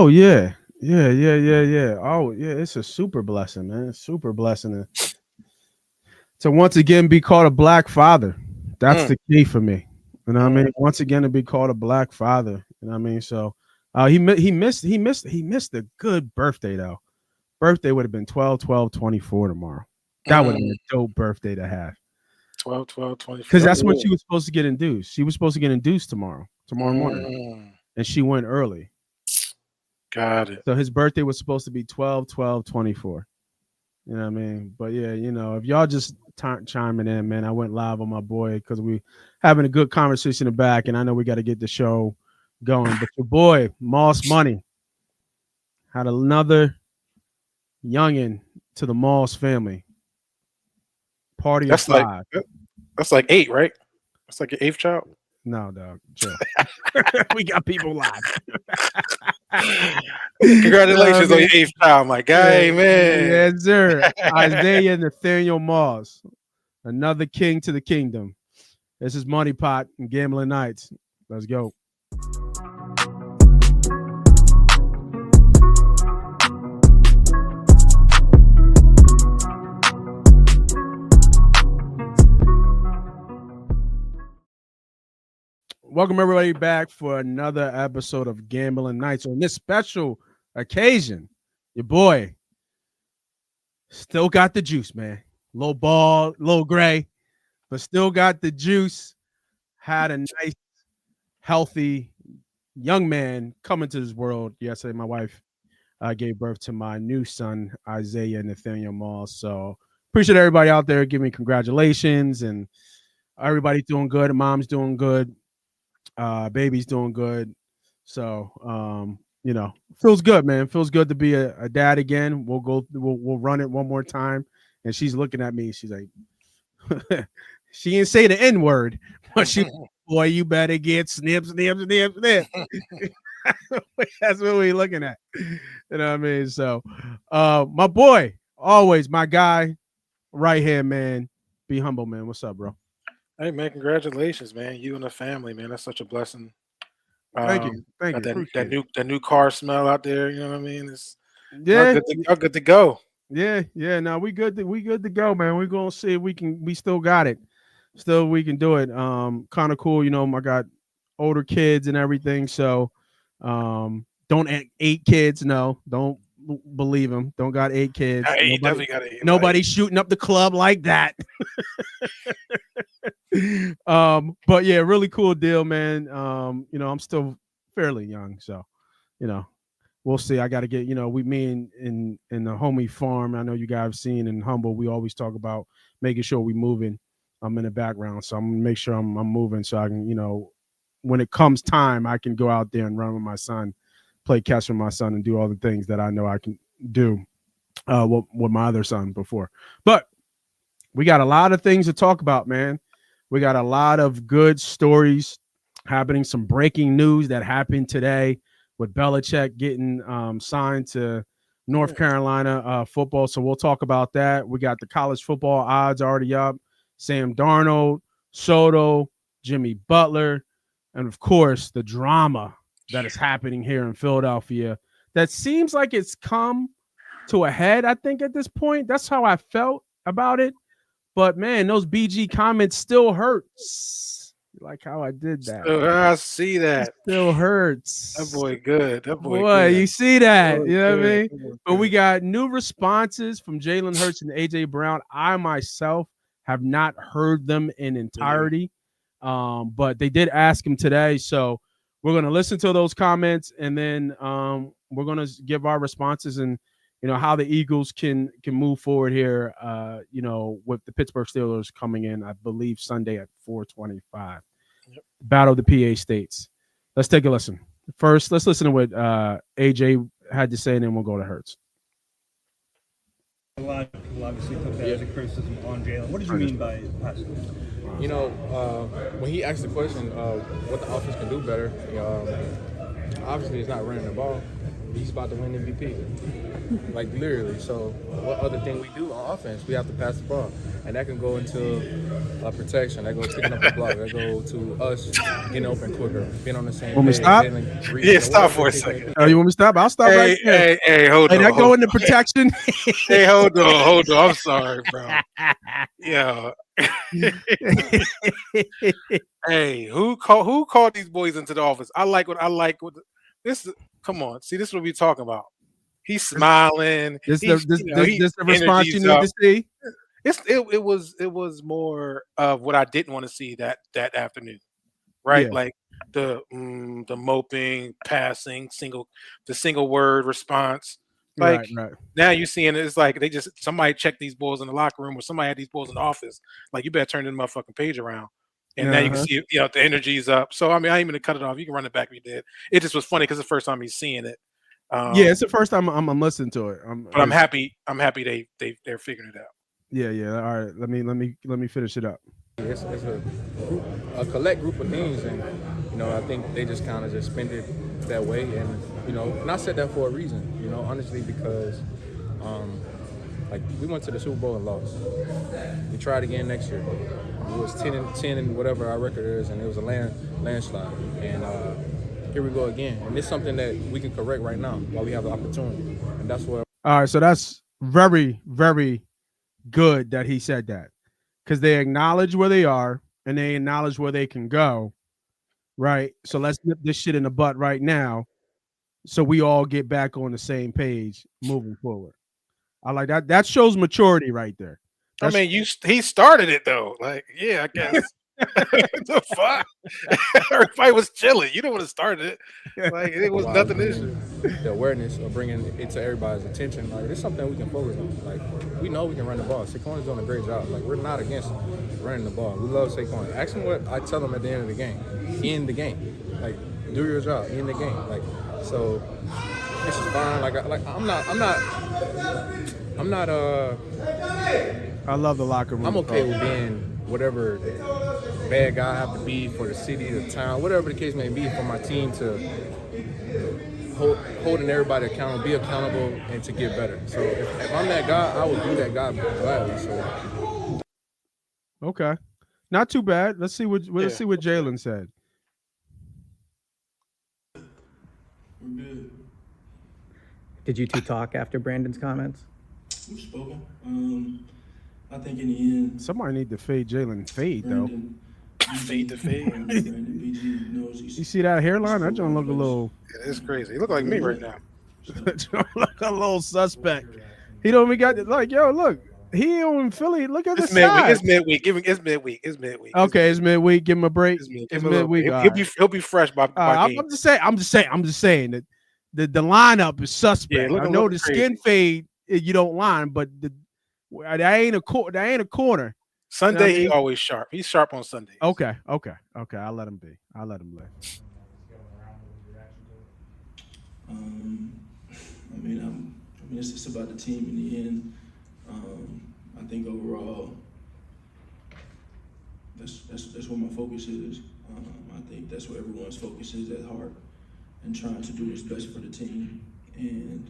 Oh yeah. Yeah. Oh yeah, it's a super blessing, man. Super blessing to once again be called a black father. That's Mm, the key for me. You know what I mean? mm. Once again to be called a black father. You know what I mean? So he missed a good birthday though. Birthday would have been 12/12/24 tomorrow. That would have been Mm. a dope birthday to have. 12, 12, 24. Because That's that's when old. she was supposed to get induced. She was supposed to get induced tomorrow morning. Mm. And she went early. Got it. So his birthday was supposed to be 12/12/24. You know what I mean? But yeah, if y'all just chiming in, man, I went live on my boy because we having a good conversation in the back, and I know we got to get the show going. But your boy, Moss Money, had another youngin to the Moss family. Party of That's like five. that's like 8, right? That's like your eighth child. No, dog, chill. We got people live. Congratulations on your eighth child, my Yeah, guy, man. yes, sir. Isaiah Nathaniel Moss, another king to the kingdom. This is Money Pot and Gambling Nights. Let's go. Welcome everybody back for another episode of Gambling Nights. On this special occasion, your boy still got the juice, man. Little bald, little gray, but still got the juice. Had a nice, healthy young man come into this world yesterday. My wife gave birth to my new son, Isaiah Nathaniel Moss. So appreciate everybody out there giving me congratulations, and everybody's doing good. Mom's doing good. Baby's doing good. So feels good, man. Feels good to be a dad again. We'll run it one more time. And she's looking at me. She's like, she didn't say the N word, but she, boy, you better get snip. That's what we're looking at. You know what I mean? So, my boy, always my guy, right here, man. Be humble, man. What's up, bro? Hey, man, congratulations, man. You and the family, man. That's such a blessing. Thank you, thank Got you. Appreciate it. that new car smell out there. You know what I mean? It's Yeah, y'all good to go. yeah. No, we good to go, man. We're gonna see if we still got it. Still we can do it. Kind of cool, I got older kids and everything. So don't 8 kids, no, don't believe him. Don't got 8 kids. Hey, definitely got it. Nobody shooting up the club like that. But yeah, really cool deal, man. I'm still fairly young, so you know, we'll see. I got to get, we mean in the homie farm. I know you guys have seen in Humble. We always talk about making sure we moving. I'm in the background, so I'm gonna make sure I'm moving so I can, when it comes time, I can go out there and run with my son, play catch with my son, and do all the things that I know I can do with my other son before. But we got a lot of things to talk about, man. We got a lot of good stories happening. Some breaking news that happened today with Belichick getting signed to North Carolina football. So we'll talk about that. We got the college football odds already up. Sam Darnold, Soto, Jimmy Butler, and of course the drama that is happening here in Philadelphia. That seems like it's come to a head, I think, at this point. That's how I felt about it. But man, those BG comments still hurts. You like how I did that? I see that. It still hurts. That boy good. That boy good. good. You see that? You know good. what I mean? But we got new responses from Jalen Hurts and AJ Brown. I myself have not heard them in entirety. But they did ask him today. So we're going to listen to those comments, and then we're going to give our responses and how the Eagles can move forward here, with the Pittsburgh Steelers coming in, I believe, Sunday at 4:25. Yep. Battle of the PA States. Let's take a listen. First, let's listen to what AJ had to say, and then we'll go to Hurts. A lot of people obviously took that as a criticism on Jalen. What did you mean by pass? When he asked the question of what the offense can do better, obviously it's not running the ball. he's about to win MVP. Like, literally. So what other thing we do on offense? We have to pass the ball. And that can go into protection. That goes picking up the block. That go to us getting open quicker, being on the same Want me page. to stop? Yeah, stop for a second. Oh, you want me to stop? I'll stop right there. Hey, hold Hey, on. that go into protection. Hey, hold on. I'm sorry, bro. Yeah. Hey, who called these boys into the office? I like what this is. Come on, see, this is what we talking about. He's smiling. This He's, the response you need up. to see. It was more of what I didn't want to see that afternoon, right? Yeah. Like the moping, passing, the single word response. Like Right. now you're seeing it's like somebody checked these boys in the locker room or somebody had these boys in the office. Like, you better turn this motherfucking page around. And now you can see, the energy's up. So I mean, I ain't even gonna cut it off. You can run it back if you did. It just was funny because the first time he's seeing it. Yeah, it's the first time I'm listening to it. But I'm happy. I'm happy they're figuring it out. Yeah. All right. Let me finish it up. It's a collect group of things, and I think they just kind of just spend it that way, and I said that for a reason, honestly, because like, we went to the Super Bowl and lost. We tried again next year. It was 10 and whatever our record is, and it was a landslide. And here we go again, and it's something that we can correct right now while we have the opportunity, and that's what. All right, so that's very, very good that he said that, because they acknowledge where they are and they acknowledge where they can go, right? So let's nip this shit in the butt right now, so we all get back on the same page moving forward. I like that. That shows maturity right there. I mean, he started it though. Like, yeah, I guess. The fuck? Everybody was chilling. You don't want to start it. Like, it was nothing issue. The awareness of bringing it to everybody's attention, like, it's something we can focus on. Like, we know we can run the ball. Saquon is doing a great job. Like, we're not against running the ball. We love Saquon. Ask him what I tell him at the end of the game. In the game, like, do your job in the game. Like, so this is fine. I'm not. I love the locker room. I'm okay with being whatever bad guy I have to be for the city, the town, whatever the case may be, for my team to holding everybody accountable, be accountable, and to get better. So if I'm that guy, I would do that guy gladly. So okay, not too bad. Let's see what Jalen said. We're good. Did you two talk after Brandon's comments? We've spoken. I think in the end, Somebody need to fade Jalen fade though. Brandon, Fade to fade. Brandon BG knows You see that hairline? That don't look a little. It's crazy. He look like me right now. That don't look a little suspect. He don't even got like, yo, look. He in Philly. Look at It's the size. It's midweek. It's midweek. Okay, it's midweek. Give him a break. It's midweek. He'll be fresh by game. I'm just saying that the lineup is suspect. Yeah, I know the skin fade you don't line, but that ain't a corner. Sunday, You know what I mean? he's always sharp. He's sharp on Sundays. Okay. I'll let him be. I'll let him live. I mean, it's just about the team in the end. I think overall, that's where my focus is. I think that's where everyone's focus is at heart, and trying to do what's best for the team. And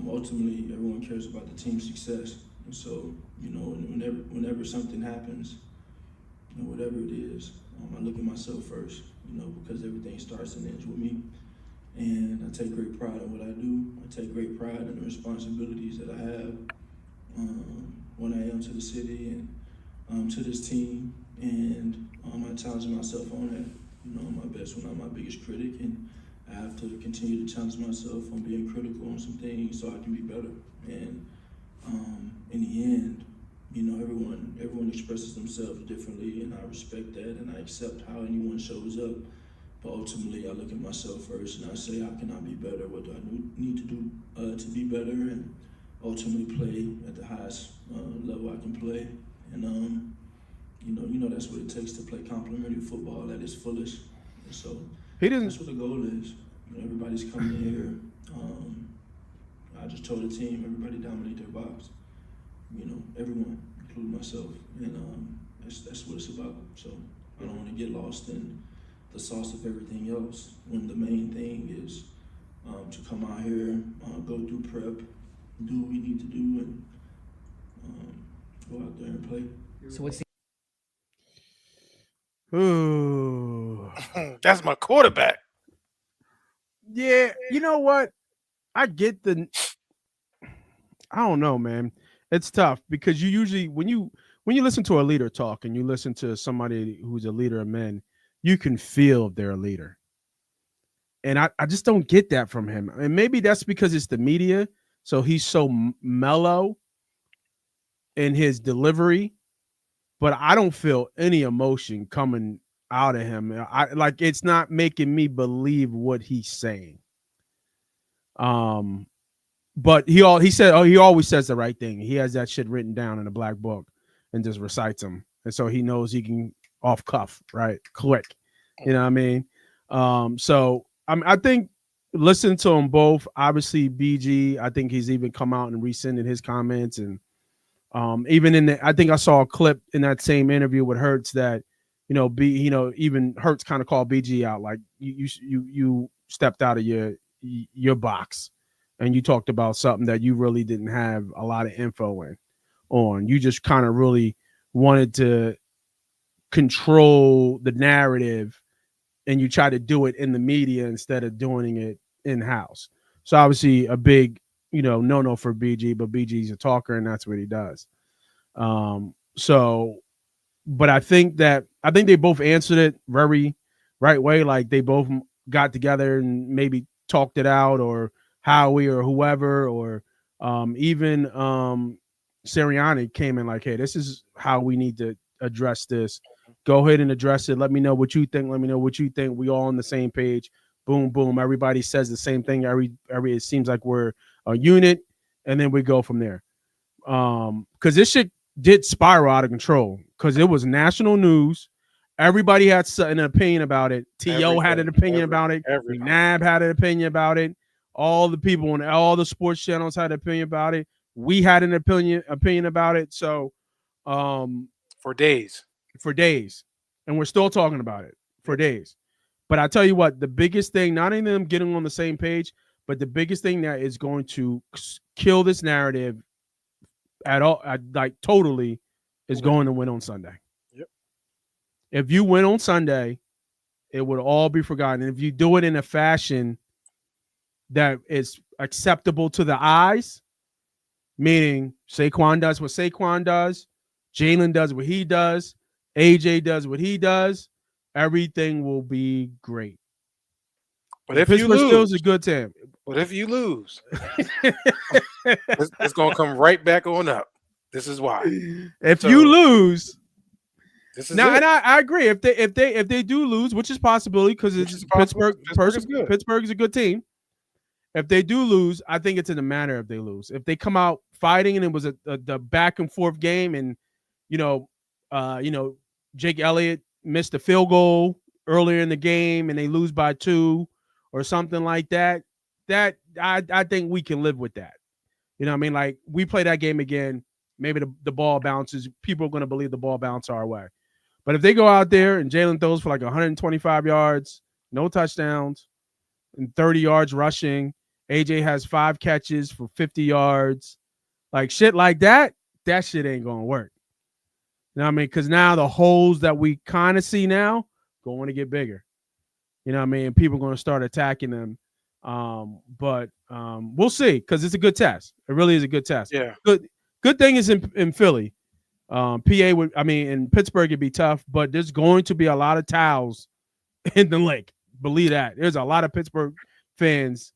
ultimately, everyone cares about the team's success. And so, whenever something happens, whatever it is, I look at myself first, because everything starts and ends with me. And I take great pride in what I do. I take great pride in the responsibilities that I have when I am to the city and to this team. And I challenge myself on that. I'm my best when I'm my biggest critic, and I have to continue to challenge myself on being critical on some things so I can be better. And in the end, everyone expresses themselves differently, and I respect that, and I accept how anyone shows up. But ultimately, I look at myself first, and I say, how can I be better? What do I need to do to be better, and ultimately play at the highest level I can play? And that's what it takes to play complimentary football at its fullest. And so that's what the goal is. Everybody's coming here. I just told the team, everybody dominate their box. Everyone, including myself, and that's what it's about. So I don't want to get lost in the sauce of everything else, when the main thing is to come out here, go do prep, do what we need to do, and go out there and play. So what's the Ooh. That's my quarterback. Yeah, you know what? I get the. I don't know, man. It's tough because you usually when you listen to a leader talk and you listen to somebody who's a leader of men, you can feel they're a leader. And I just don't get that from him. And maybe that's because it's the media, so he's so mellow in his delivery, but I don't feel any emotion coming out of him. I like it's not making me believe what he's saying. But he said he always says the right thing. He has that shit written down in a black book and just recites them, and so he knows he can off cuff, right? Click, you know what I mean? So I think listen to them both. Obviously, BG, I think he's even come out and rescinded his comments, and even I think I saw a clip in that same interview with Hurts that even Hurts kind of called BG out, like you stepped out of your box. And you talked about something that you really didn't have a lot of info on. You just kind of really wanted to control the narrative, and you try to do it in the media instead of doing it in-house. So obviously a big, no for BG, but BG's a talker and that's what he does. But I think they both answered it very right way. Like they both got together and maybe talked it out, or Howie or whoever, or even Sirianni came in like, hey, this is how we need to address this. Go ahead and address it. Let me know what you think. Let me know what you think. We all on the same page. Boom, boom. Everybody says the same thing. It seems like we're a unit, and then we go from there. Because this shit did spiral out of control because it was national news. Everybody had an opinion about it. T.O. had an opinion about it. McNabb had an opinion about it. All the people on all the sports channels had an opinion about it. We had an opinion about it. So for days. And we're still talking about it for days. But I tell you what, the biggest thing, not even them getting on the same page, but the biggest thing that is going to kill this narrative totally is going to win on Sunday. Yep. If you win on Sunday, it would all be forgotten. And if you do it in a fashion that is acceptable to the eyes, meaning Saquon does what Saquon does, Jalen does what he does, AJ does what he does, everything will be great. But if you lose, still is a good team. But if you lose, it's going to come right back on up. This is why. If you lose, this is now, and I agree. If they do lose, which is possibility because it's Pittsburgh. Pittsburgh is a good team. If they do lose, I think it's in a matter if they lose. If they come out fighting and it was the back and forth game, and Jake Elliott missed a field goal earlier in the game and they lose by 2 or something like that, that I think we can live with that. You know what I mean? Like we play that game again, maybe the ball bounces. People are going to believe the ball bounces our way. But if they go out there and Jalen throws for like 125 yards, no touchdowns, and 30 yards rushing, AJ has 5 catches for 50 yards, like shit like that, that shit ain't going to work. You know what I mean? Because now the holes that we kind of see now going to get bigger. You know what I mean? People are going to start attacking them. But we'll see because it's a good test. It really is a good test. Yeah. Good thing is in Philly. In Pittsburgh it'd be tough, but there's going to be a lot of towels in the lake. Believe that. There's a lot of Pittsburgh fans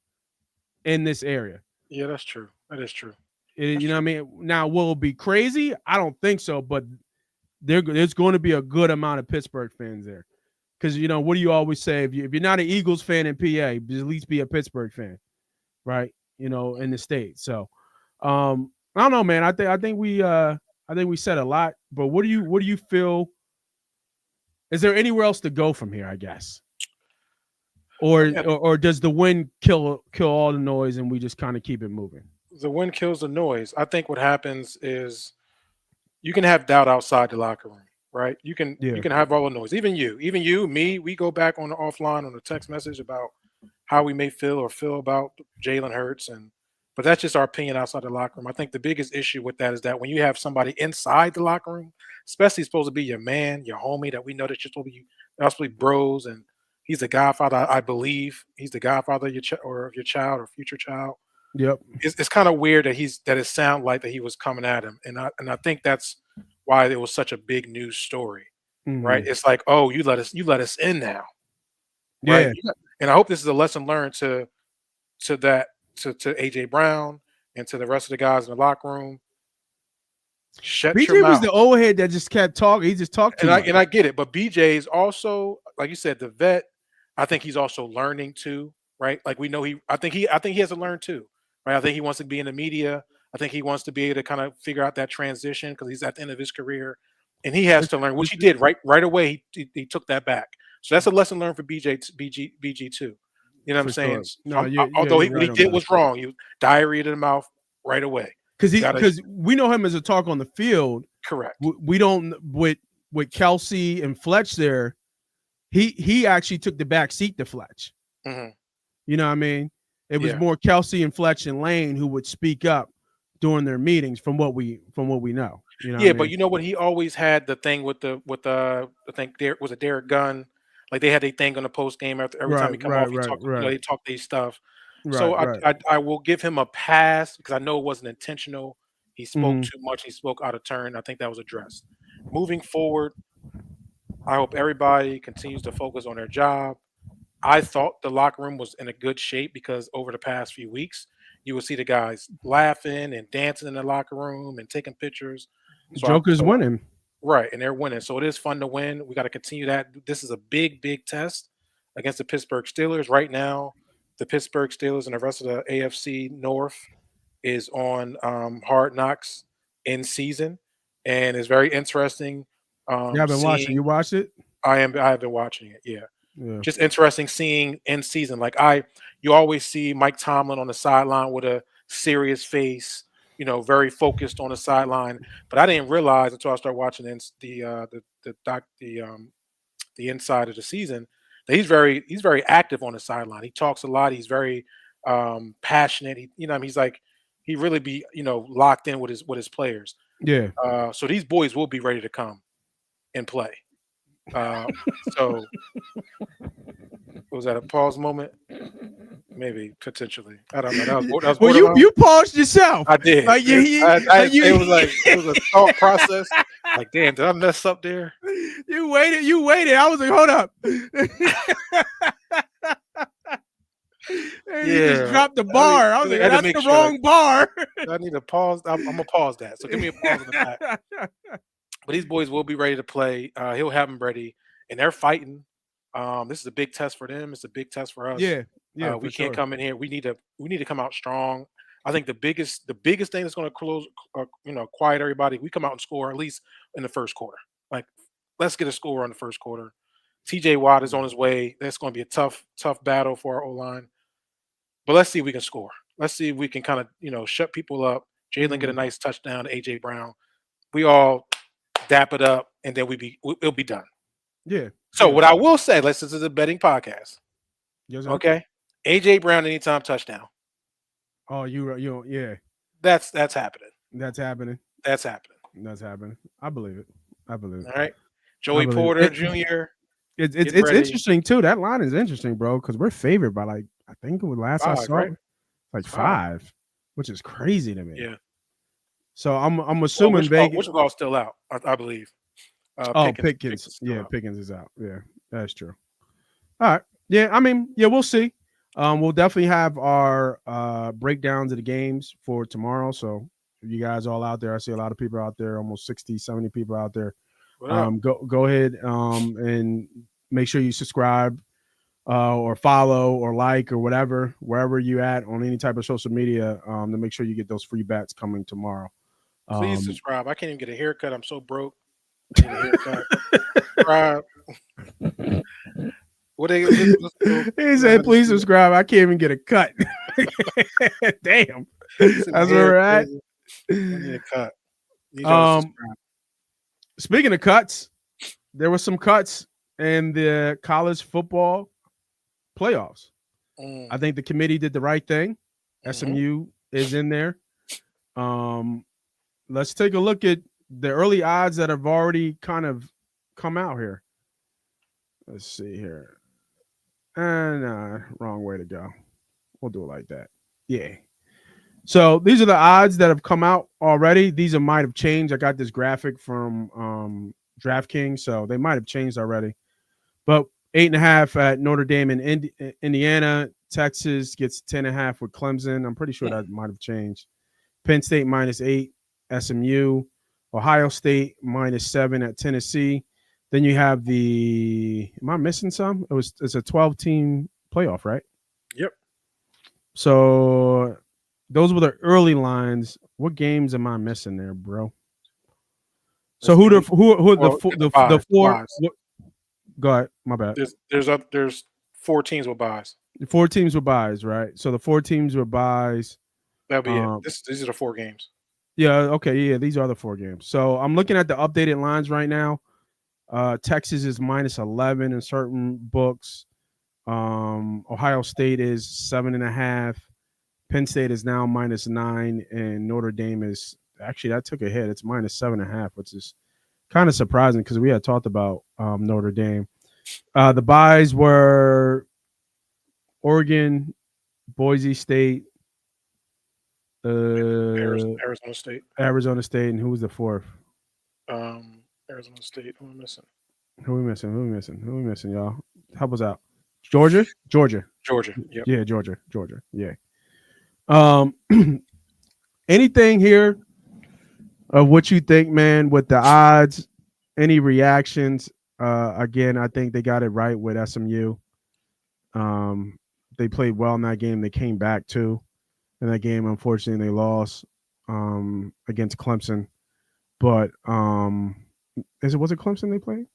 in this area. Yeah, that's true. That is true. You know what I mean? Now, will it be crazy? I don't think so, but there's going to be a good amount of Pittsburgh fans there. Because, what do you always say? If you're not an Eagles fan in PA, at least be a Pittsburgh fan, right? In the state. So, I don't know, man. I think we said a lot. But what do you feel? Is there anywhere else to go from here? I guess, or does the wind kill all the noise and we just kind of keep it moving? The wind kills the noise. I think what happens is you can have doubt outside the locker room. Right, you can have all the noise. Even you, me. We go back on the offline on the text message about how we may feel about Jalen Hurts, but that's just our opinion outside the locker room. I think the biggest issue with that is that when you have somebody inside the locker room, especially supposed to be your man, your homie, that we know that you're supposed to be bros, and he's the godfather. I believe he's the godfather of your of your child or future child. Yep. It's kind of weird that it sounded like that he was coming at him, and I think that's why it was such a big news story, right? Mhm. It's like, oh, you let us in now, right? Yeah. And I hope this is a lesson learned to AJ Brown and to the rest of the guys in the locker room. Shut your BJ was mouth. the old head that just kept talking. He just talked too much. And I get it, but BJ is also, like you said, the vet. I think he's also learning too, right? Like we know I think he has to learn too, right? I think he wants to be in the media. I think he wants to be able to kind of figure out that transition because he's at the end of his career, and he has to learn, which he did right away. He took that back, so that's a lesson learned for BG too. You know what I'm saying? Sure. No, Although you're what he right on did that. was wrong, he was diarrhea to the mouth right away. Because we know him as a talk on the field. Correct. We don't with Kelsey and Fletch there. He actually took the back seat to Fletch. Mm-hmm. You know what I mean? It was more Kelsey and Fletch and Lane who would speak up during their meetings from what we know. You know Yeah, what I but mean? you know what? He always had the thing with I think there was a Derek Gunn. Like they had a thing on the post game after every time he come off, he talked these stuff. So I will give him a pass because I know it wasn't intentional. He spoke too much. He spoke out of turn. I think that was addressed. Moving forward, I hope everybody continues to focus on their job. I thought the locker room was in a good shape because over the past few weeks, you will see the guys laughing and dancing in the locker room and taking pictures. Joker's winning. Right, and they're winning. So it is fun to win. We got to continue that. This is a big, big test against the Pittsburgh Steelers. Right now, the Pittsburgh Steelers and the rest of the AFC North is on Hard Knocks in season, and it's very interesting. Yeah, I've been watching. You watched it? I have been watching it. Yeah. Just interesting seeing in season. You always see Mike Tomlin on the sideline with a serious face, very focused on the sideline. But I didn't realize until I started watching the inside of the season that he's very active on the sideline. He talks a lot. He's very passionate. He's like he really be locked in with his players. Yeah. So these boys will be ready to come and play. So was that a pause moment? Maybe potentially. I don't know. That was well, you paused yourself. I did. It was a thought process. Like, damn, did I mess up there? You waited. I was like, hold up. And you just dropped the bar. I was like, that's the wrong bar. I need to pause. I'm gonna pause that. So give me a pause in the back. But these boys will be ready to play. He'll have them ready, and they're fighting. This is a big test for them. It's a big test for us. Yeah. We can't come in here. We need to come out strong. I think the biggest thing that's going to quiet everybody. We come out and score at least in the first quarter. Like, let's get a score on the first quarter. TJ Watt is on his way. That's going to be a tough battle for our O-line. But let's see if we can score. Let's see if we can kind of shut people up. Jalen get a nice touchdown to AJ Brown. We all dap it up, and then it'll be done. Yeah. So what I will say, this is a betting podcast. Yes, okay. AJ Brown anytime touchdown. Oh, yeah. That's happening. That's happening. That's happening. That's happening. I believe it. All right. Joey Porter Jr. It's interesting too. That line is interesting, bro, because we're favored by I think it was last 5, I saw right? like 5, which is crazy to me. Yeah. So I'm assuming Vegas. Which ball's still out, I believe. Pickens. Yeah, Pickens is out. Yeah, that's true. All right. Yeah, I mean, we'll see. We'll definitely have our breakdowns of the games for tomorrow. So if you guys all out there, I see a lot of people out there, almost 60, 70 people out there. Go ahead and make sure you subscribe or follow or like or whatever, wherever you at on any type of social media to make sure you get those free bets coming tomorrow. Please subscribe. I can't even get a haircut. I'm so broke. Subscribe. He said, please subscribe. I can't even get a cut. Damn. That's where we're at. I need a cut. Speaking of cuts, there were some cuts in the college football playoffs. I think the committee did the right thing. Mhm. SMU is in there. Let's take a look at the early odds that have already kind of come out here. Let's see here. And wrong way to go. We'll do it like that. Yeah. So these are the odds that have come out already. These might have changed. I got this graphic from DraftKings, so they might have changed already. But 8.5 at Notre Dame and Indiana. Texas gets 10.5 with Clemson. I'm pretty sure that might have changed. Penn State -8, SMU. Ohio State -7 at Tennessee. Then you have the. Am I missing some? It's a 12-team playoff, right? Yep. So those were the early lines. What games am I missing there, bro? So who are the four? Go ahead. My bad. There's 4 teams with buys. 4 teams with buys, right? So the 4 teams with buys. That'll be it. These are the 4 games. Yeah. Okay. Yeah. These are the 4 games. So I'm looking at the updated lines right now. Texas is -11 in certain books. Ohio State is 7.5. Penn State is now -9, and Notre Dame is actually that took a hit. It's -7.5, which is kind of surprising because we had talked about Notre Dame. The buys were Oregon, Boise State, Arizona State. Arizona State, and who was the 4th? Arizona State. Who am I missing? Who are we missing, y'all? Help us out. Georgia. Yep. Yeah, Georgia. Yeah. Anything here of what you think, man, with the odds? Any reactions? Again, I think they got it right with SMU. They played well in that game. They came back too. In that game, unfortunately, they lost against Clemson. But was it Clemson they played?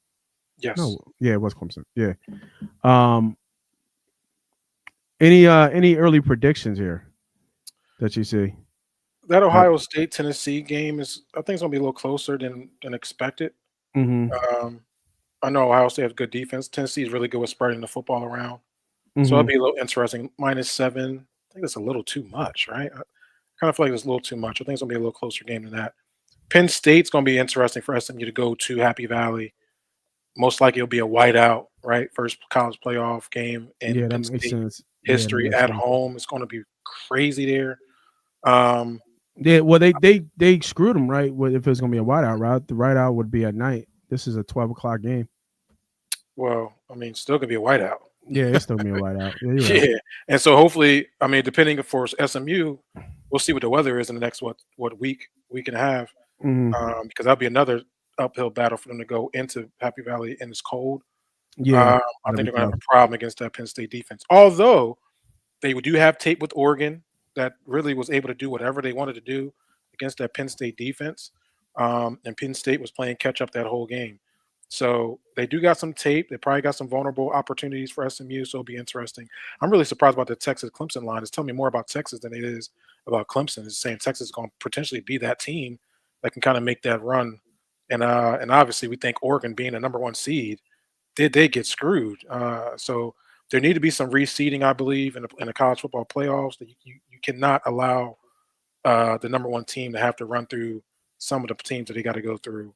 Yes. No. Yeah, it was Clemson. Yeah. Any early predictions here that you see? That Ohio State Tennessee game I think it's gonna be a little closer than expected. Mm-hmm. I know Ohio State has good defense. Tennessee is really good with spreading the football around. Mm-hmm. So it'll be a little interesting. -7. I think that's a little too much, right? I kind of feel like it's a little too much. I think it's gonna be a little closer game than that. Penn State's gonna be interesting for SMU to go to Happy Valley. Most likely it'll be a whiteout, right? First college playoff game in Penn State history at home. It's gonna be crazy there. Yeah, well, they screwed them, right? If it was gonna be a whiteout route, the whiteout would be at night. This is a 12 o'clock game. Well, I mean, still gonna be a whiteout. Yeah, it's still gonna be a whiteout. Yeah, right. And so hopefully, I mean, depending for SMU, we'll see what the weather is in the next week and a half, because that'll be another uphill battle for them to go into Happy Valley and it's cold. Yeah, I think they're gonna have a problem against that Penn State defense. Although they do have tape with Oregon that really was able to do whatever they wanted to do against that Penn State defense. And Penn State was playing catch up that whole game. So they do got some tape. They probably got some vulnerable opportunities for SMU, so it'll be interesting. I'm really surprised about the Texas-Clemson line. It's telling me more about Texas than it is about Clemson. It's saying Texas is going to potentially be that team that can kind of make that run. And obviously we think Oregon being a number 1 seed, did they get screwed? So there need to be some reseeding, I believe, in the college football playoffs. That you cannot allow the number 1 team to have to run through some of the teams that they got to go through.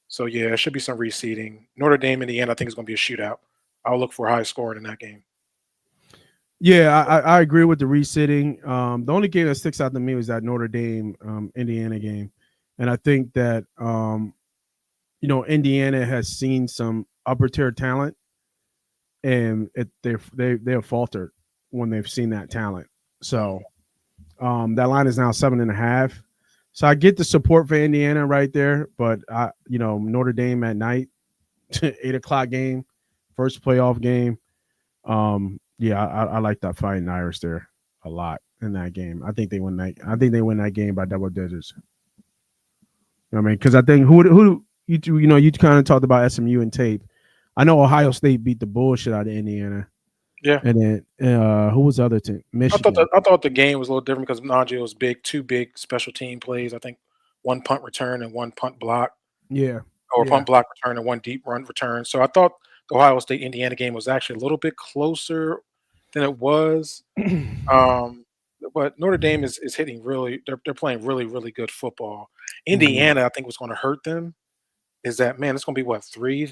So yeah, it should be some reseeding. Notre Dame in the end, I think, is going to be a shootout. I'll look for high scoring in that game. Yeah, I agree with the reseeding. The only game that sticks out to me was that Notre Dame Indiana game, and I think that Indiana has seen some upper tier talent, and they have faltered when they've seen that talent. So that line is now 7.5. So I get the support for Indiana right there, but Notre Dame at night, 8 o'clock game, first playoff game. Yeah, I like that Fighting Irish there a lot in that game. I think they win that game by double digits. You know what I mean? Because I think who you kind of talked about SMU and tape. I know Ohio State beat the bullshit out of Indiana. Yeah. And then who was the other team? Michigan. I thought the game was a little different because Najee was big, 2 big special team plays. I think 1 punt return and 1 punt block. Yeah. Or punt block return and 1 deep run return. So I thought the Ohio State Indiana game was actually a little bit closer than it was. But Notre Dame is hitting really. They're playing really really good football. Indiana, I think, what's going to hurt them is that, man, it's going to be what,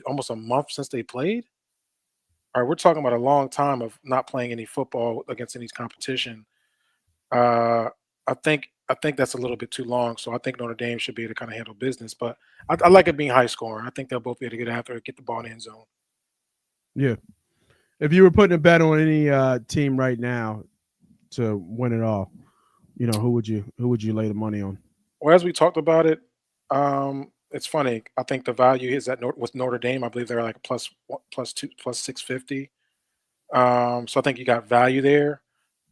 almost a month since they played. All right, we're talking about a long time of not playing any football against any competition. I think that's a little bit too long. So I think Notre Dame should be able to kind of handle business. But I like it being high scoring. I think they'll both be able to get after it, get the ball in the end zone. Yeah. If you were putting a bet on any team right now to win it all, who would you lay the money on? Well, as we talked about it, it's funny. I think the value is with Notre Dame. I believe they're like a plus 650. So I think you got value there.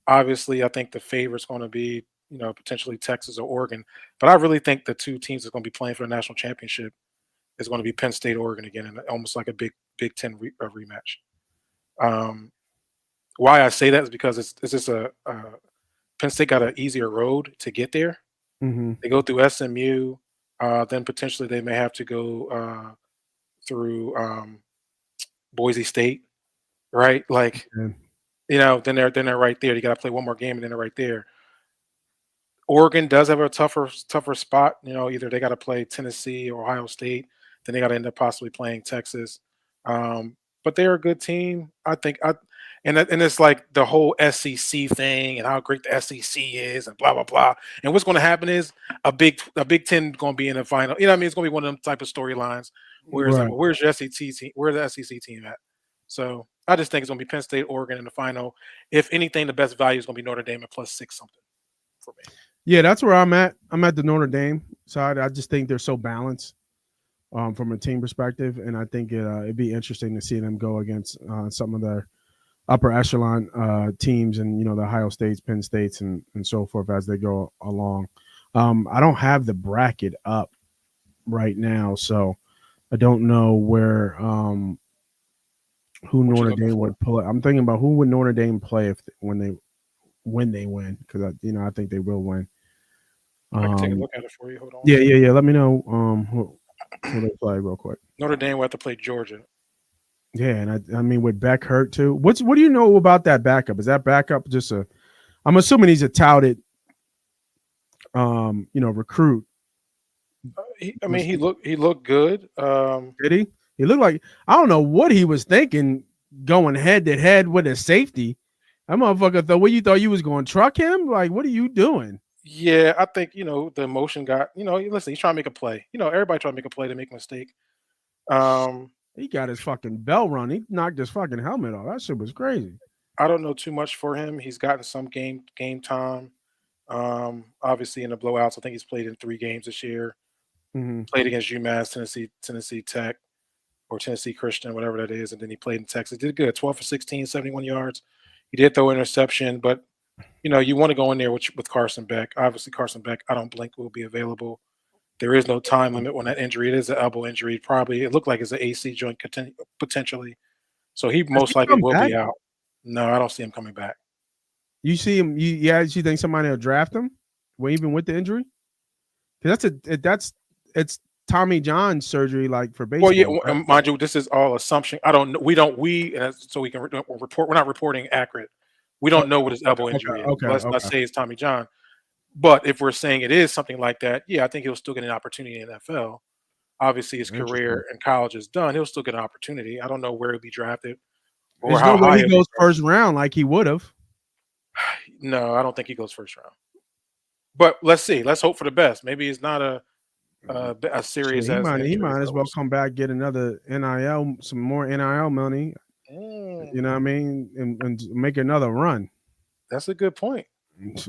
Obviously, I think the favorite's going to be, potentially Texas or Oregon. But I really think the two teams that's going to be playing for the national championship is going to be Penn State, Oregon again, and almost like a Big Ten rematch. Why I say that is because it's just Penn State got an easier road to get there. Mm-hmm. They go through SMU, then potentially they may have to go through Boise State, right? Like, then they're right there. You got to play one more game, and then they're right there. Oregon does have a tougher spot. Either they got to play Tennessee or Ohio State, then they got to end up possibly playing Texas. But they're a good team, I think. And it's like the whole SEC thing and how great the SEC is and blah blah blah. And what's going to happen is a Big Ten going to be in the final. It's going to be one of them type of storylines where it's like, well, where's your SEC team? Where's the SEC team at? So I just think it's going to be Penn State, Oregon in the final. If anything, the best value is going to be Notre Dame at +6 something for me. Yeah, that's where I'm at. I'm at the Notre Dame side. I just think they're so balanced from a team perspective, and I think it'd be interesting to see them go against some of their upper echelon teams and, the Ohio States, Penn States, and so forth as they go along. I don't have the bracket up right now, so I don't know where who Notre Dame would play. I'm thinking about who would Notre Dame play when they win, because I think they will win. I can take a look at it for you. Hold on. Yeah. Let me know who they play real quick. Notre Dame will have to play Georgia. Yeah, and I mean, with Beck hurt too. What do you know about that backup? Is that backup just I'm assuming he's a touted, recruit. He looked good. Did he? He looked like, I don't know what he was thinking going head to head with a safety. That motherfucker thought, what you thought you was going to truck him? Like, what are you doing? Yeah, I think, the emotion got, listen, he's trying to make a play. Everybody trying to make a play to make a mistake. He got his fucking bell run. He knocked his fucking helmet off. That shit was crazy. I don't know too much for him. He's gotten some game time. Obviously in the blowouts. I think he's played in 3 games this year. Mm-hmm. Played against UMass, Tennessee Tech, or Tennessee Christian, whatever that is, and then he played in Texas. Did good, 12 for 16, 71 yards. He did throw an interception, but you want to go in there with Carson Beck. Obviously, Carson Beck, I don't blink, will be available. There is no time limit on that injury. It is an elbow injury. Probably, it looked like it's an AC joint potentially. So he most likely will be out. No, I don't see him coming back. You see him? You think somebody will draft him, even with the injury? It's Tommy John surgery, like for baseball. Well, yeah, right? mind you, this is all assumption. I don't know. So we can report. We're not reporting accurate. We don't know what his elbow injury is. Let's not say it's Tommy John. But if we're saying it is something like that, yeah, I think he'll still get an opportunity in the NFL. Obviously, his career in college is done. He'll still get an opportunity. I don't know where he'll be drafted or There's how no way high he goes first round like he would have. No, I don't think he goes first round. But let's see. Let's hope for the best. Maybe it's not a serious. He might as well come back, get another NIL, some more NIL money. You know what I mean, and make another run. That's a good point.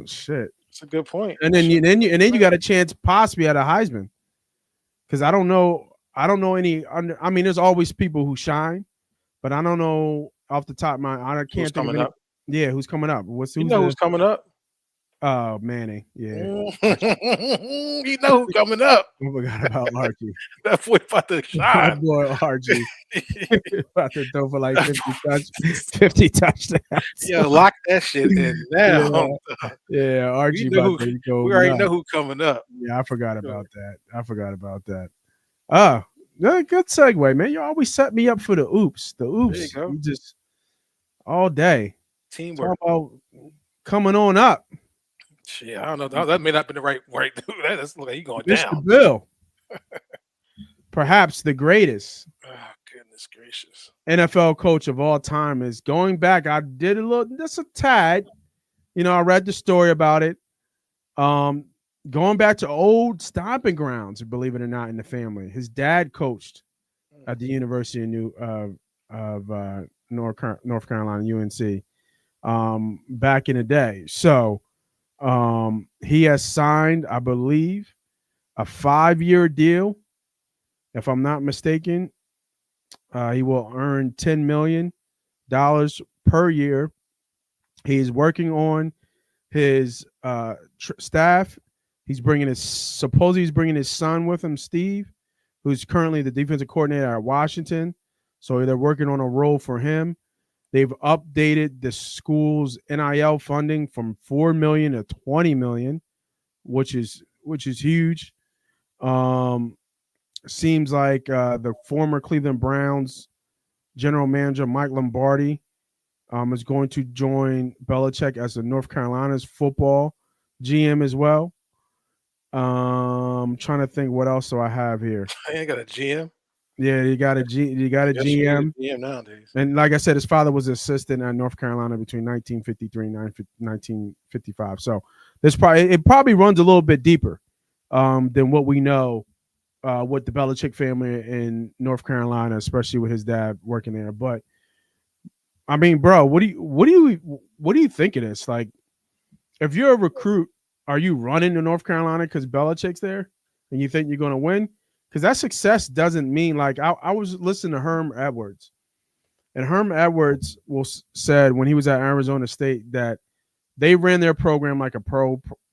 Shit. That's a good point. And then you got a chance possibly at a Heisman. Because I don't know any under. I mean, there's always people who shine, but I don't know off the top of my. I can't think of any. Yeah, who's coming up? Who's coming up? Oh, Manny. Yeah. You know who's coming up. I forgot about Archie. That boy about to shine. That boy Archie. About to throw for like 50 touchdowns. Yeah, lock that shit in now. Yeah, Archie. We already know who's coming up. Yeah, I forgot about that. Good segue, man. You always set me up for the oops. The oops. You just all day. Teamwork. Talk about coming on up. Shit, I don't know. That may not be the right dude. That's look like he going Mr. down. Bill. Perhaps the greatest Oh, goodness gracious. NFL coach of all time is going back. I did just a tad. I read the story about it. Going back to old stomping grounds, believe it or not, in the family. His dad coached at the University of North Carolina, UNC, back in the day. So he has signed, I believe, a 5-year deal. If I'm not mistaken, he will earn $10 million per year. He's working on his staff. He's bringing his son with him, Steve, who's currently the defensive coordinator at Washington. So they're working on a role for him. They've updated the school's NIL funding from $4 million to $20 million, which is huge. Seems like the former Cleveland Browns general manager Mike Lombardi is going to join Belichick as the North Carolina's football GM as well. Trying to think what else do I have here. I ain't got a GM. Yeah, you got a GM. GM nowadays. And like I said, his father was assistant at North Carolina between 1953 and 1955. So it probably runs a little bit deeper than what we know with the Belichick family in North Carolina, especially with his dad working there. But I mean, bro, what do you think of this? Like, if you're a recruit, are you running to North Carolina because Belichick's there and you think you're going to win? Because that success doesn't mean, like, I was listening to Herm Edwards, and Herm Edwards said when he was at Arizona State that they ran their program like a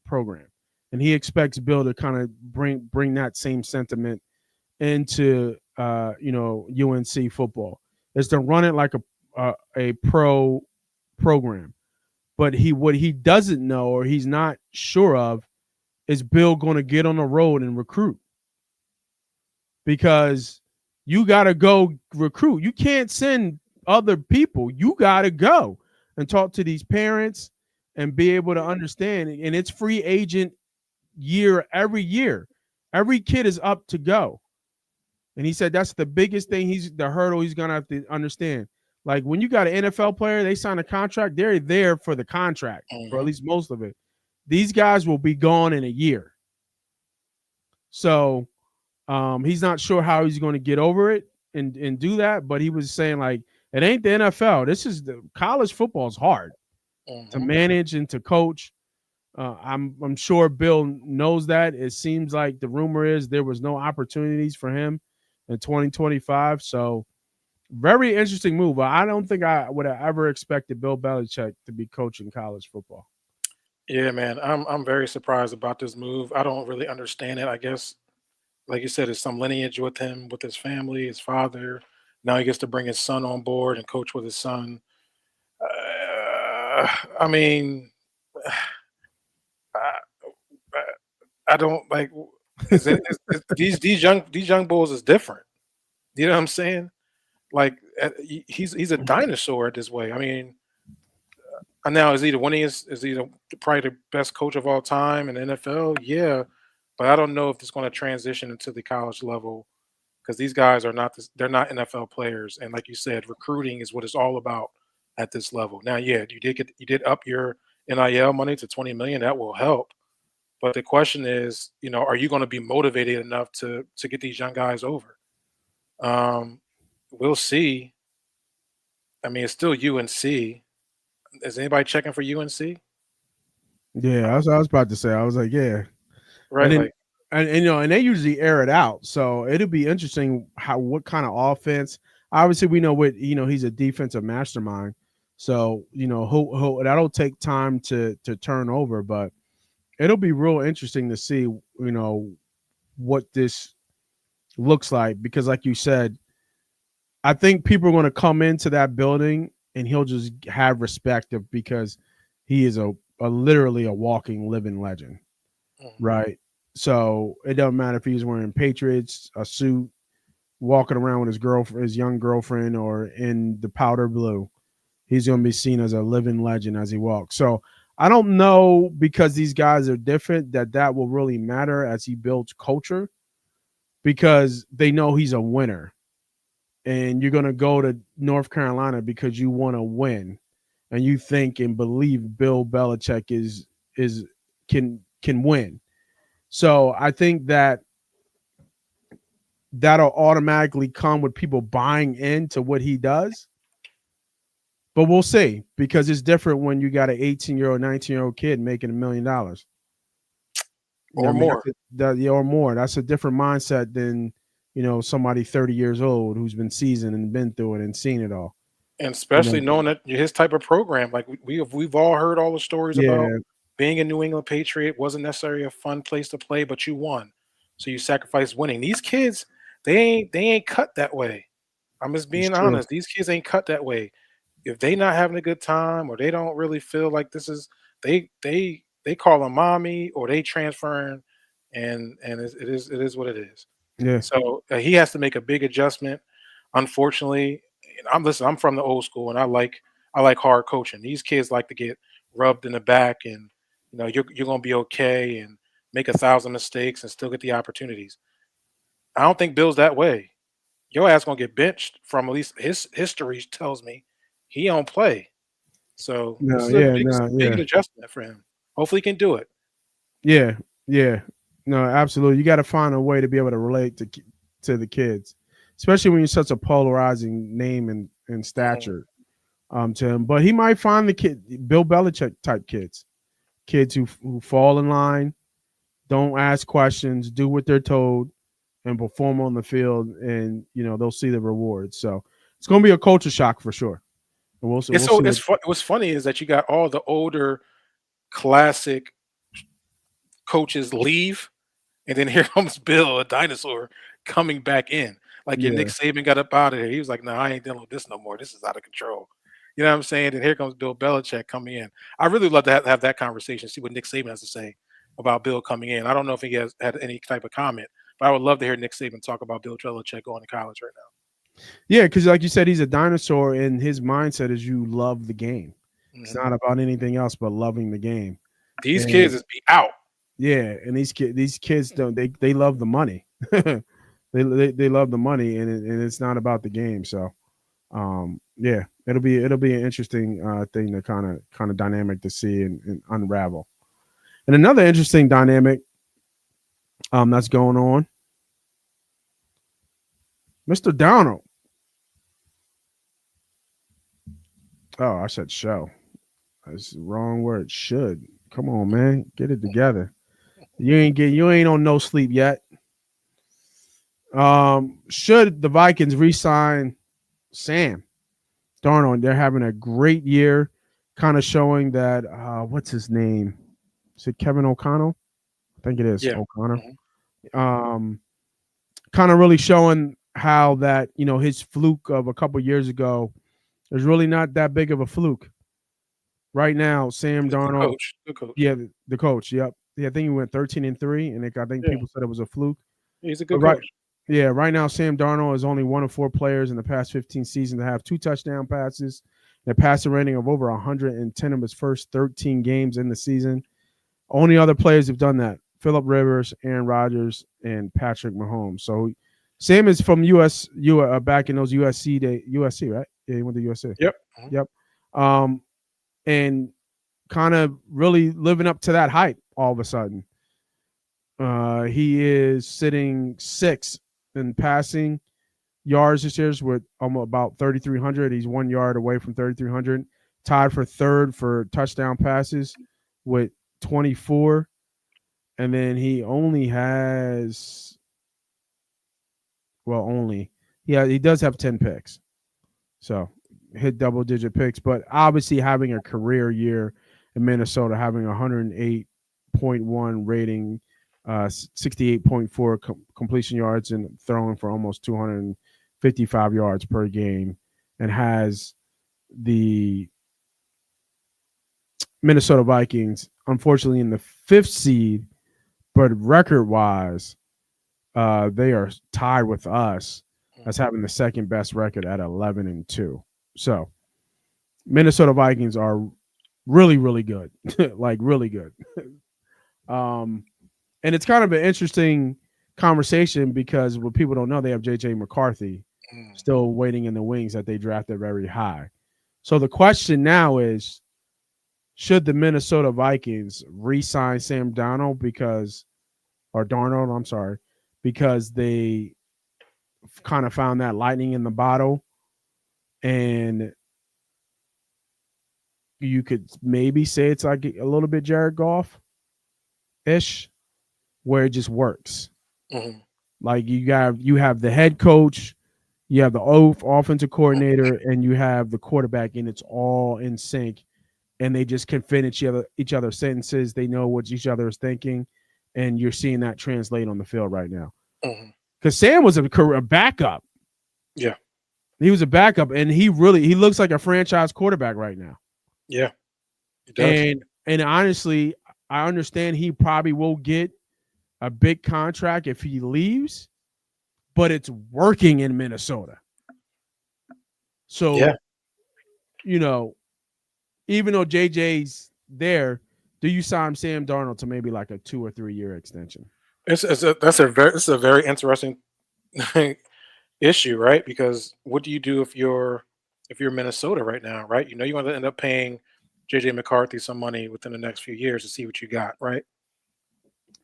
program, and he expects Bill to kind of bring that same sentiment into UNC football, is to run it like a pro program. But what he doesn't know, or he's not sure of, is Bill going to get on the road and recruit? Because you got to go recruit. You can't send other people. You got to go and talk to these parents and be able to understand. And it's free agent year every year. Every kid is up to go. And he said that's the biggest thing, the hurdle he's going to have to understand. Like, when you got an NFL player, they sign a contract, they're there for the contract, or at least most of it. These guys will be gone in a year. So he's not sure how he's going to get over it and do that, but he was saying, like, it ain't the NFL. This is college football is hard to manage and to coach. I'm sure Bill knows that. It seems like the rumor is there was no opportunities for him in 2025. So very interesting move. I don't think I would have ever expected Bill Belichick to be coaching college football. Yeah, man, I'm very surprised about this move. I don't really understand it. I guess, like you said, there's some lineage with him, with his family, his father. Now he gets to bring his son on board and coach with his son. I mean, I don't like these young bulls is different. You know what I'm saying? Like, he's a dinosaur this way. I mean, now is he the winningest? Is he probably the best coach of all time in the NFL? Yeah, but I don't know if it's going to transition into the college level, because these guys are not they're not NFL players. And like you said, recruiting is what it's all about at this level. Now, yeah, you did up your NIL money to $20 million. That will help. But the question is, are you going to be motivated enough to get these young guys over? We'll see. I mean, it's still UNC. Is anybody checking for UNC? Yeah, I was about to say. I was like, yeah, right. And and they usually air it out, so it'll be interesting what kind of offense. Obviously, we know he's a defensive mastermind, so that'll take time to turn over, but it'll be real interesting to see what this looks like, because like you said, I think people are going to come into that building and he'll just have respect because he is literally a walking, living legend, right? So it doesn't matter if he's wearing Patriots, a suit, walking around with his young girlfriend, or in the powder blue. he's going to be seen as a living legend as he walks. So I don't know, because these guys are different, that will really matter as he builds culture, because they know he's a winner. And you're going to go to North Carolina because you want to win, and you think and believe Bill Belichick can win. So I think that'll automatically come with people buying into what he does. But we'll see, because it's different when you got an 18-year-old, 19-year-old kid making $1 million. Or more. Or more. That's a different mindset than, somebody 30 years old who's been seasoned and been through it and seen it all. And especially knowing that his type of program, like we've all heard all the stories about being a New England Patriot wasn't necessarily a fun place to play, but you won. So you sacrificed winning. These kids, they ain't cut that way. I'm just being honest. These kids ain't cut that way. If they not having a good time, or they don't really feel like this is, they call them mommy, or they transferring, and it is what it is. Yeah. So he has to make a big adjustment. Unfortunately, I'm from the old school, and I like hard coaching. These kids like to get rubbed in the back, and you're gonna be okay, and make 1,000 mistakes and still get the opportunities. I don't think Bill's that way. Your ass gonna get benched, from at least his history tells me he don't play. So this is a big adjustment for him. Hopefully he can do it. Yeah. No, absolutely. You got to find a way to be able to relate to the kids, especially when you're such a polarizing name and stature to him. But he might find the Bill Belichick type kids who fall in line, don't ask questions, do what they're told, and perform on the field, and they'll see the rewards. So it's going to be a culture shock for sure. And what's funny is that you got all the older classic coaches leave, and then here comes Bill, a dinosaur, coming back in. Like your Nick Saban got up out of here. He was like, "No, I ain't dealing with this no more. This is out of control." You know what I'm saying? And here comes Bill Belichick coming in. I really love to have that conversation, see what Nick Saban has to say about Bill coming in. I don't know if he has had any type of comment, but I would love to hear Nick Saban talk about Bill Belichick going to college right now. Yeah, because like you said, he's a dinosaur, and his mindset is you love the game. It's not about anything else but loving the game. These kids is be out. Yeah, and these kids don't. They love the money. they love the money, and it's not about the game. So, yeah, it'll be an interesting thing to kind of dynamic to see and unravel. And another interesting dynamic that's going on, Mr. Donald. Oh, I said show. That's the wrong word. Should. Come on, man. Get it together. You ain't on no sleep yet. Should the Vikings re-sign Sam Darnold? They're having a great year, kind of showing that what's his name? Is it Kevin O'Connell? I think it is O'Connor. Kind of really showing how that, his fluke of a couple years ago is really not that big of a fluke. Right now, Sam Darnold, the coach. Yeah, the coach. Yep. Yeah, I think he went 13-3, and I think people said it was a fluke. He's a good coach. Yeah, right now Sam Darnold is only one of 4 players in the past 15 seasons to have 2 touchdown passes, and a passer rating of over 110 of his first 13 games in the season. Only other players have done that: Phillip Rivers, Aaron Rodgers, and Patrick Mahomes. So Sam is from back in those USC, right? Yeah, he went to USC. Yep. And kind of really living up to that hype all of a sudden. He is sitting 6th in passing yards this year with almost about 3,300. He's 1 yard away from 3,300. Tied for 3rd for touchdown passes with 24. And then he only has, he does have 10 picks. So hit double-digit picks, but obviously having a career year in Minnesota, having 108.1 rating, 68.4 completion yards, and throwing for almost 255 yards per game, and has the Minnesota Vikings, unfortunately, in the 5th seed, but record-wise, they are tied with us as having the 2nd best record at 11-2. So Minnesota Vikings are really, really good, like really good. And it's kind of an interesting conversation because what people don't know, they have JJ McCarthy still waiting in the wings that they drafted very high. So the question now is, should the Minnesota Vikings re-sign Sam Darnold I'm sorry, because they kind of found that lightning in the bottle, and you could maybe say it's like a little bit Jared Goff ish, where it just works. Mm-hmm. Like you have the head coach, you have the offensive coordinator, and you have the quarterback, and it's all in sync, and they just can finish each other's sentences. They know what each other is thinking, and you're seeing that translate on the field right now. Because Sam was a backup. Yeah, he was a backup, and he looks like a franchise quarterback right now. Yeah, he does. And honestly, I understand he probably will get a big contract if he leaves, but it's working in Minnesota. So, yeah. Even though JJ's there, do you sign Sam Darnold to maybe like a 2 or 3 year extension? It's a very interesting issue, right? Because what do you do if you're Minnesota right now, right? You know you want to end up paying JJ McCarthy some money within the next few years to see what you got, right?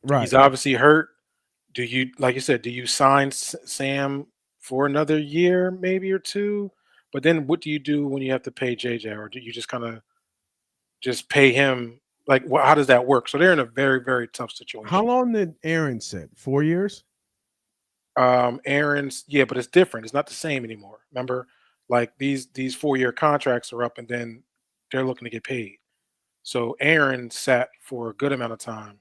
Right. He's obviously hurt. Do you, like you said, do you sign Sam for another year, maybe or two? But then what do you do when you have to pay JJ, or do you just kind of just pay him? Like, how does that work? So they're in a very, very tough situation. How long did Aaron sit? 4 years? Aaron's, yeah, but it's different. It's not the same anymore. Remember, like these 4-year contracts are up, and then they're looking to get paid. So Aaron sat for a good amount of time.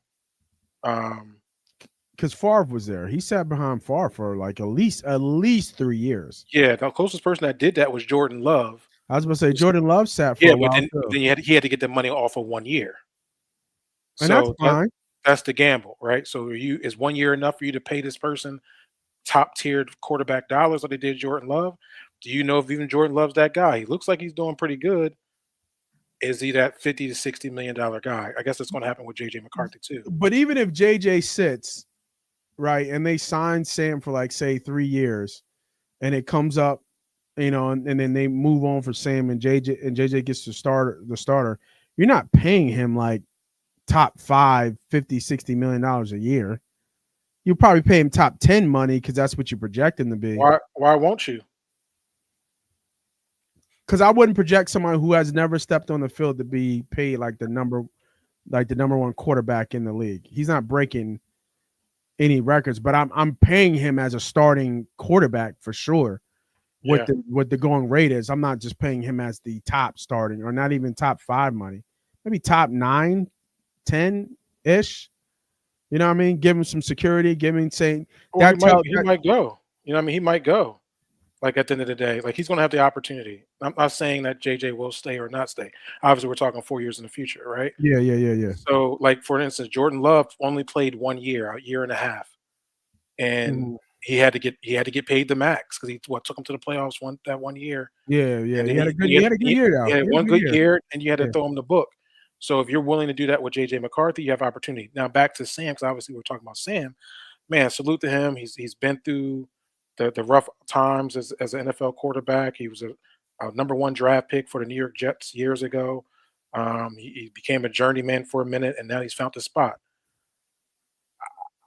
Because Favre was there. He sat behind Favre for like at least 3 years. Yeah, the closest person that did that was Jordan Love. I was going to say Jordan Love sat for a while too. Then he had to get the money off of 1 year. And that's fine. That's the gamble, right? So is 1 year enough for you to pay this person top tiered quarterback dollars like they did Jordan Love? Do you know if even Jordan Love's that guy? He looks like he's doing pretty good. Is he that $50 to $60 million guy? I guess that's going to happen with JJ McCarthy too. But even if JJ sits, right, and they sign Sam for like say 3 years, and it comes up, and then they move on for Sam and JJ gets the starter, you're not paying him like top 5, $50, $60 million a year. You probably pay him top 10 money because that's what you project him to be. Why won't you? Because I wouldn't project someone who has never stepped on the field to be paid like the number one quarterback in the league. He's not breaking any records, but I'm paying him as a starting quarterback for sure. What the going rate is. I'm not just paying him as the top starting, or not even top 5 money. Maybe top 9, 10-ish. You know what I mean? Give him some security. Give him saying he might go. You know what I mean? He might go. Like at the end of the day, like he's going to have the opportunity. I'm not saying that JJ will stay or not stay. Obviously, we're talking 4 years in the future, right? Yeah. So, like for instance, Jordan Love only played 1 year, a year and a half, and he had to get paid the max because he took him to the playoffs that 1 year. Yeah. He had a good year. He had one good year, and you had to throw him the book. So if you're willing to do that with JJ McCarthy, you have opportunity. Now back to Sam, because obviously we're talking about Sam. Man, salute to him. He's been through the rough times as an NFL quarterback. He was a number 1 draft pick for the New York Jets years ago. He became a journeyman for a minute, and now he's found his spot.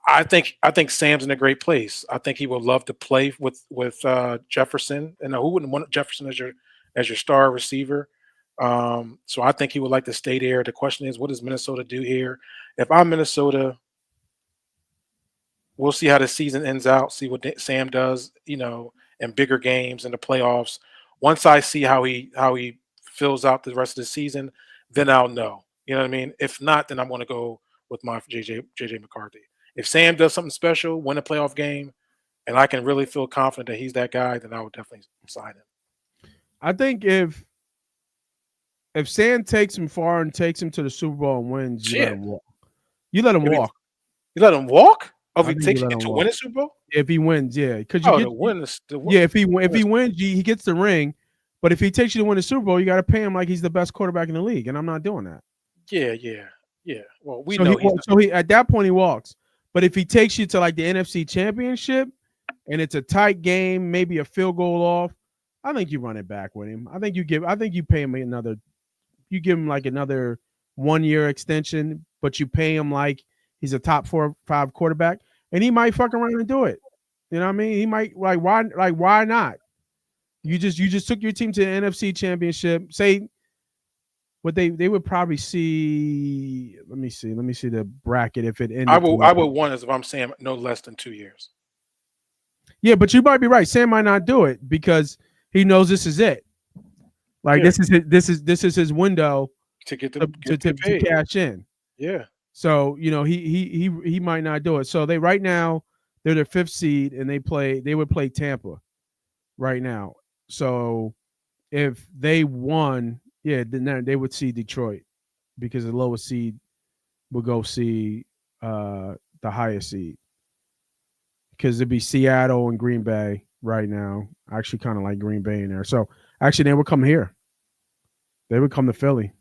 I think Sam's in a great place. I think he would love to play with Jefferson, and who wouldn't want Jefferson as your star receiver? So I think he would like to stay there. The question is, what does Minnesota do here? If I'm Minnesota, we'll see how the season ends out, see what Sam does, in bigger games in the playoffs. Once I see how he fills out the rest of the season, then I'll know. You know what I mean? If not, then I'm going to go with my JJ McCarthy. If Sam does something special, win a playoff game, and I can really feel confident that he's that guy, then I would definitely sign him. I think if Sam takes him far and takes him to the Super Bowl and wins, you let him walk. You let him walk. You let him walk? Oh, if he takes you to win a Super Bowl? If he wins, yeah. Because if he wins, he wins, he gets the ring, But if he takes you to win the Super Bowl, you got to pay him like he's the best quarterback in the league, and I'm not doing that. Yeah. Well, we So know he at that point he walks. But if he takes you to like the NFC Championship and it's a tight game, maybe a field goal off, I think you run it back with him. I think you pay him you give him like another 1 year extension, but you pay him like he's a top 4 or 5 quarterback, and he might fuck around and do it. You know what I mean? He might why not? You just took your team to the NFC Championship. Say what they would probably see. Let me see the bracket if it ended. I would want as if I'm saying no less than 2 years. Yeah, but you might be right. Sam might not do it because he knows this is it. Like this is his window to get to cash in. Yeah. So he might not do it. So they right now they're the 5th seed and they would play Tampa right now. So if they won, then they would see Detroit because the lowest seed would go see the highest seed. Because it'd be Seattle and Green Bay right now. I actually kind of like Green Bay in there. So actually they would come here. They would come to Philly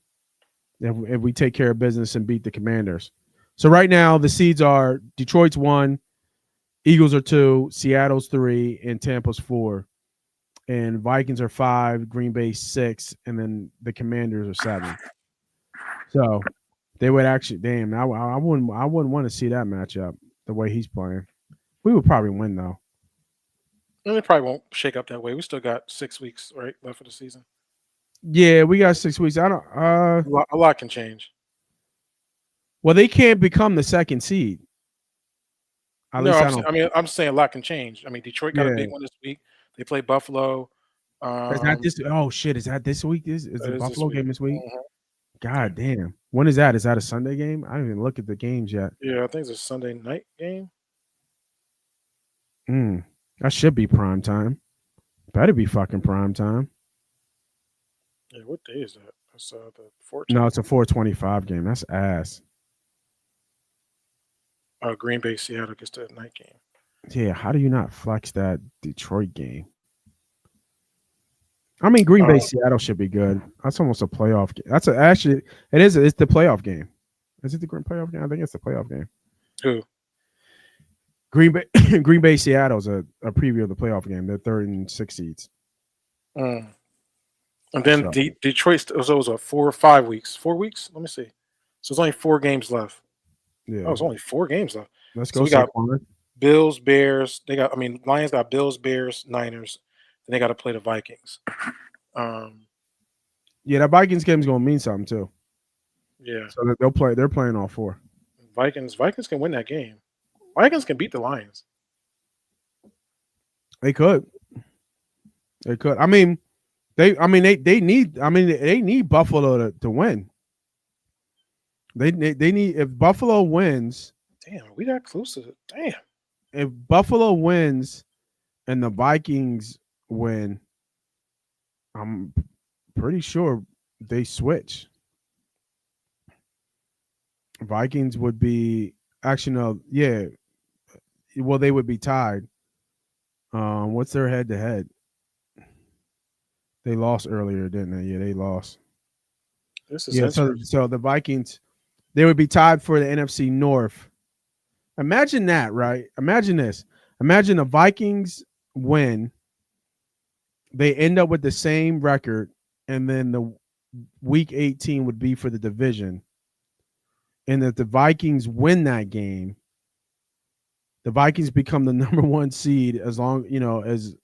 if we take care of business and beat the Commanders. So right now the seeds are Detroit's 1, Eagles are 2, Seattle's 3, and Tampa's 4. And Vikings are 5, Green Bay 6, and then the Commanders are 7. So they would actually, I wouldn't want to see that matchup the way he's playing. We would probably win though. And it probably won't shake up that way. We still got 6 weeks right left for the season. Yeah, we got 6 weeks. I don't. A lot can change. Well, they can't become the 2nd seed. I'm saying a lot can change. I mean, Detroit got a big one this week. They play Buffalo. Is that this? Oh shit! Is that this week? Is the Buffalo game this week? Mm-hmm. God damn! When is that? Is that a Sunday game? I didn't even look at the games yet. Yeah, I think it's a Sunday night game. That should be prime time. Better be fucking prime time. Yeah, what day is that? That's the 14th. No, it's a 4:25 game. That's ass. Green Bay, Seattle gets that night game. Yeah, how do you not flex that Detroit game? I mean, Green Bay, Seattle should be good. That's almost a playoff game. It's the playoff game. Is it the playoff game? I think it's the playoff game. Who? Green Bay, Seattle's a preview of the playoff game. They're 3rd and 6th seeds. And then Detroit was 4 or 5 weeks. 4 weeks? Let me see. So it's only 4 games left. Yeah. Oh, it's only 4 games left. Let's go. So we got Bills, Bears. Lions got Bills, Bears, Niners. Then they got to play the Vikings. Yeah, that Vikings game is going to mean something too. Yeah. So they'll play. They're playing all 4. Vikings can win that game. Vikings can beat the Lions. They could. I mean, they need Buffalo to win. They need if Buffalo wins. Damn, we that close to it. Damn. If Buffalo wins and the Vikings win, I'm pretty sure they switch. Vikings would be actually no, yeah. Well, they would be tied. What's their head-to-head? They lost earlier, didn't they? Yeah, they lost. So the Vikings, they would be tied for the NFC North. Imagine that, right? Imagine this. Imagine the Vikings win. They end up with the same record, and then the week 18 would be for the division. And if the Vikings win that game, the Vikings become the number 1 seed as long as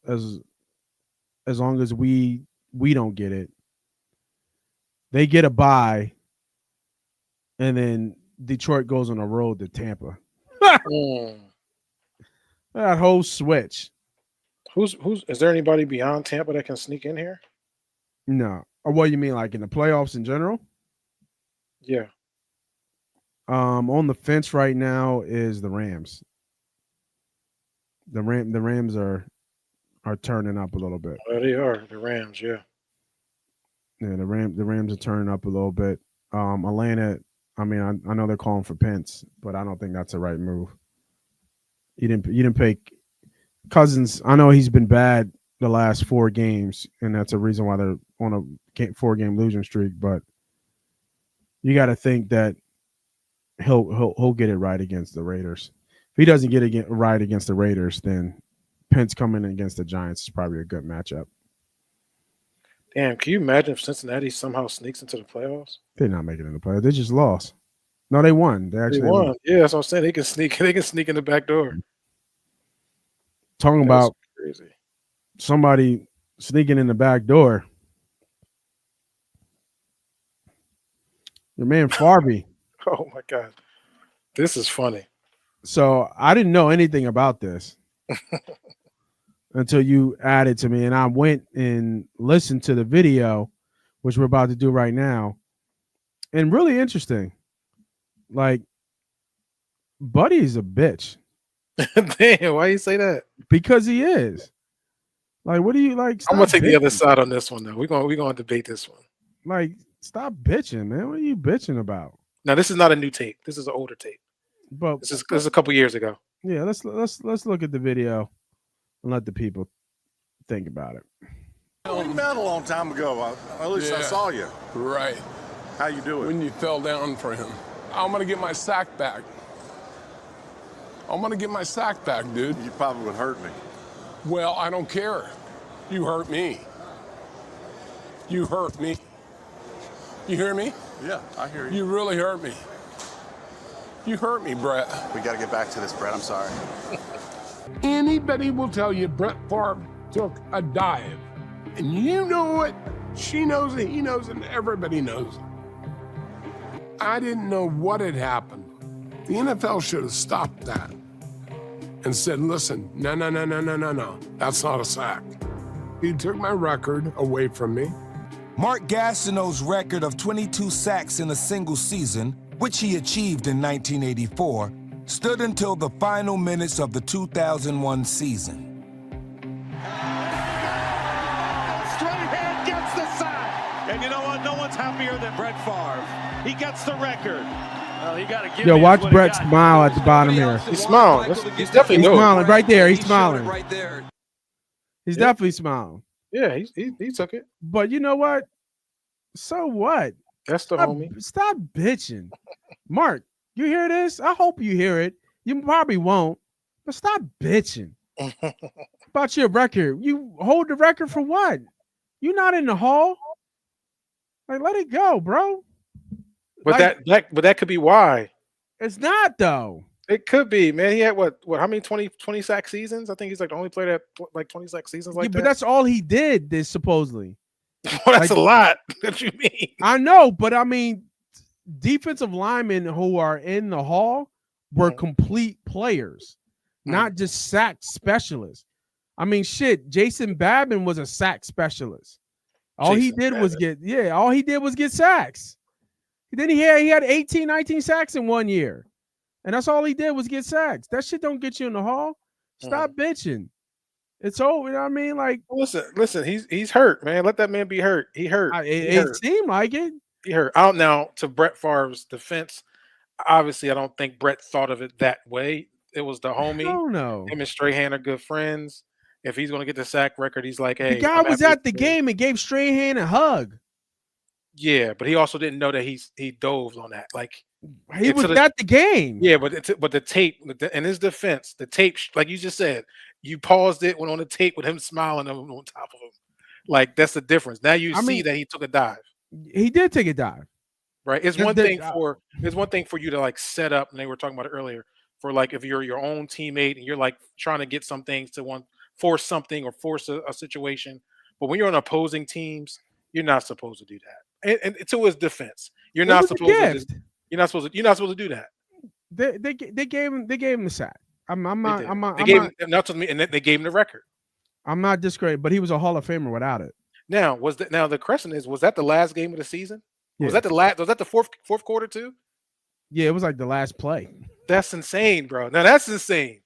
we don't get it. They get a bye, and then Detroit goes on a road to Tampa. That whole switch. Who's is there anybody beyond Tampa that can sneak in here? No. Or what do you mean, like in the playoffs in general? Yeah. On the fence right now is the Rams. The Rams are turning up a little bit. Oh, they are the Rams, yeah. Yeah, the Rams are turning up a little bit. Atlanta, I mean, I know they're calling for Pence, but I don't think that's the right move. You didn't pay Cousins. I know he's been bad the last 4 games, and that's a reason why they're on a 4-game losing streak. But you got to think that he'll get it right against the Raiders. If he doesn't get it right against the Raiders, then Pence's coming against the Giants is probably a good matchup. Damn, can you imagine if Cincinnati somehow sneaks into the playoffs? They're not making it in the playoffs. They just lost. No, they won. They won. Yeah, that's what I'm saying. They can sneak. They can sneak in the back door. Talking about crazy. Somebody sneaking in the back door. Your man Farby. Oh my God, this is funny. So I didn't know anything about this until you added to me, and I went and listened to the video, which we're about to do right now, and really interesting. Like, Buddy's a bitch. Damn, why you say that? Because he is. Like, what do you like? I'm gonna take the other side on this one though. We're gonna debate this one. Like, stop bitching, man. What are you bitching about? Now, this is not a new tape. This is an older tape. But this is a couple years ago. Yeah, let's look at the video and let the people think about it. You met a long time ago. At least I saw you. Right. How you doing? When you fell down for him. I'm gonna get my sack back. I'm gonna get my sack back, dude. You probably would hurt me. Well, I don't care. You hurt me. You hurt me. You hear me? Yeah, I hear you. You really hurt me. You hurt me, Brett. We got to get back to this, Brett. I'm sorry. Anybody will tell you Brett Favre took a dive. And you know it. She knows it. He knows it. And everybody knows it. I didn't know what had happened. The NFL should have stopped that and said, listen, no. That's not a sack. He took my record away from me. Mark Gastineau's record of 22 sacks in a single season, which he achieved in 1984, stood until the final minutes of the 2001 season. Strahan gets the sack. And you know what? No one's happier than Brett Favre. He gets the record. Well, he got to give. Yo, watch Brett smile at the bottom here. He's smiling. He's definitely smiling right there. He's smiling. Right there. He's definitely smiling. Yeah, he took it. But you know what? So what? That's the homie. Stop bitching. Mark, you hear this? I hope you hear it. You probably won't. But stop bitching about your record. You hold the record for what? You're not in the hall. Like, let it go, bro. But like, that could be why. It's not though. It could be, man. He had what how many 20 sack seasons? I think he's like the only player that had like 20 sack seasons like that. But that's all he did, this supposedly. Well, that's a lot. What you mean? I know, but I mean, defensive linemen who are in the hall were complete players, not just sack specialists. I mean, shit, Jason Babin was a sack specialist. All he did was get sacks. Then he had 18, 19 sacks in 1 year. And that's all he did was get sacks. That shit don't get you in the hall. Stop bitching. It's over. You know what I mean? Like, listen. He's hurt, man. Let that man be hurt. He hurt. It seemed like it. He hurt. Out now. To Brett Favre's defense, obviously, I don't think Brett thought of it that way. It was the homie. Oh no. Him and Strahan are good friends. If he's going to get the sack record, he's like, hey. The guy was at the game and gave Strahan a hug. Yeah, but he also didn't know that he dove on that. Like. He was at the game. Yeah, but the tape, in his defense, the tape, like you just said, you paused it, went on the tape with him smiling on top of him. Like, that's the difference. Now you see that he took a dive. He did take a dive. Right. It's one thing for you to like set up, and they were talking about it earlier, for like if you're your own teammate and you're like trying to get some things to force something or force a situation. But when you're on opposing teams, you're not supposed to do that. And to his defense, you're not supposed to. You're not supposed to do that. They gave him the sack. I'm not. They gave him the record. I'm not discrediting, but he was a Hall of Famer without it. Now the question is, was that the last game of the season? Yeah. Was that the fourth quarter too? Yeah, it was like the last play. That's insane, bro. Now that's insane.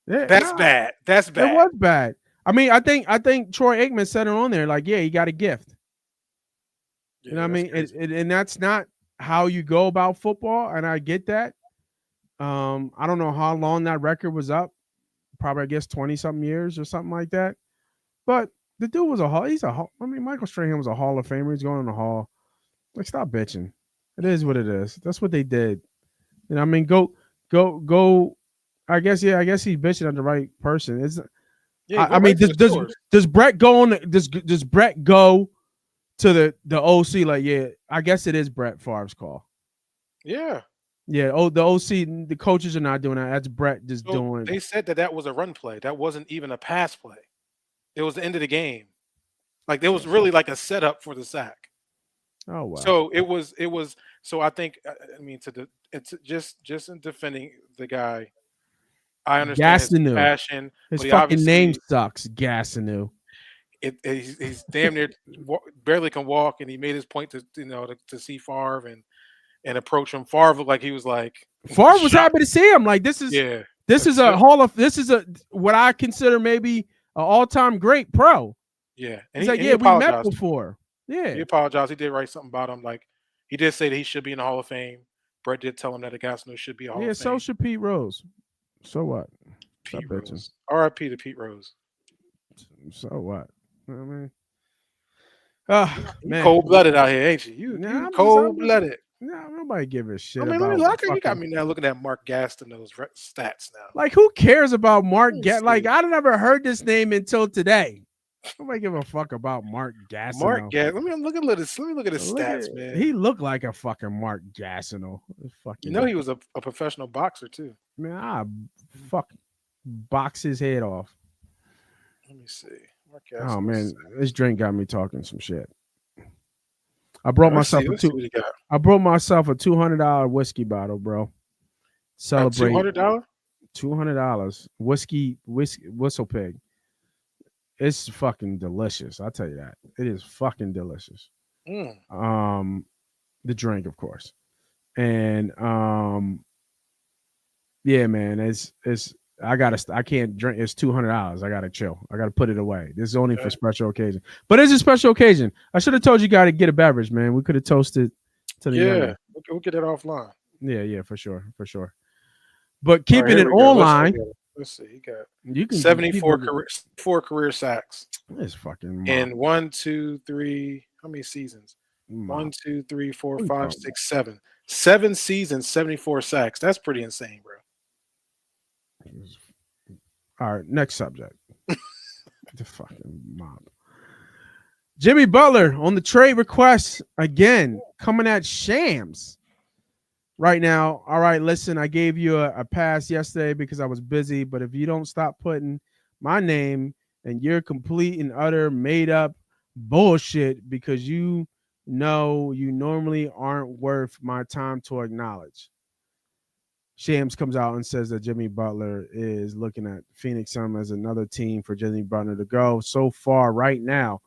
Yeah, that's bad. That's bad. It was bad. I mean, I think Troy Aikman said it on there. Like, yeah, he got a gift. You know what I mean? And that's not how you go about football, and I get that. I don't know how long that record was up. Probably, I guess, 20-something years or something like that. But the dude was I mean, Michael Strahan was a Hall of Famer. He's going in the Hall. Like, stop bitching. It is what it is. That's what they did. You know, I mean, go. I guess he's bitching at the right person. I mean, does Brett go on? Does Brett go to the OC? Like, yeah, I guess it is Brett Favre's call. Yeah. Yeah. Oh, the OC, the coaches are not doing that. That's Brett just doing. They said that was a run play. That wasn't even a pass play. It was the end of the game. Like, it was really like a setup for the sack. Oh wow. So it was. So I think, I mean, it's just in defending the guy. I understand his passion. His fucking name sucks, Gassanu. He's damn near barely can walk, and he made his point to see Favre and approach him. Favre looked like he was like Favre was happy to see him. Like, this is what I consider maybe an all-time great pro. Yeah, and he's like, yeah, we met before. Yeah, he apologized. He did write something about him. Like, he did say that he should be in the Hall of Fame. Brett did tell him that Gassanu should be a Hall of Fame. Yeah, so should Pete Rose. So what? Pete Rose. R.I.P. to Pete Rose. So what? You know what I mean? Man. Cold-blooded out here, ain't you? You cold-blooded. No, nobody give a shit. I mean, you got me now looking at Mark Gastineau's stats now. Like, who cares about Mark Gastineau? Like, I never heard this name until today. Nobody give a fuck about Mark Gastineau. Let me look at his stats, man. He looked like a fucking Mark Gastineau. He was a professional boxer too. Man, I box his head off. Let me see. Oh man, this drink got me talking some shit. I brought myself a $200 whiskey bottle, bro. Celebrate $200 whiskey Whistle Pig. It's fucking delicious. I'll tell you that. It is fucking delicious. The drink, of course. And yeah, man, it's I can't drink. It's $200. I gotta chill. I gotta put it away. This is only for special occasion. But it's a special occasion. I should have told you to get a beverage, man. We could have toasted to the young. We'll get it offline. Yeah, for sure. But keeping it online. Let's see. He got 74 career sacks. It's fucking in 1, 2, 3. How many seasons? 1, 2, 3, 4, 5, 6, 7. 7 seasons, 74 sacks. That's pretty insane, bro. All right, next subject. The fucking mob. Jimmy Butler on the trade request again, coming at Shams right now. All right, listen, I gave you a pass yesterday because I was busy, but if you don't stop putting my name and your complete and utter made up bullshit because you normally aren't worth my time to acknowledge. Shams comes out and says that Jimmy Butler is looking at Phoenix Suns as another team for Jimmy Butler to go. So far, right now,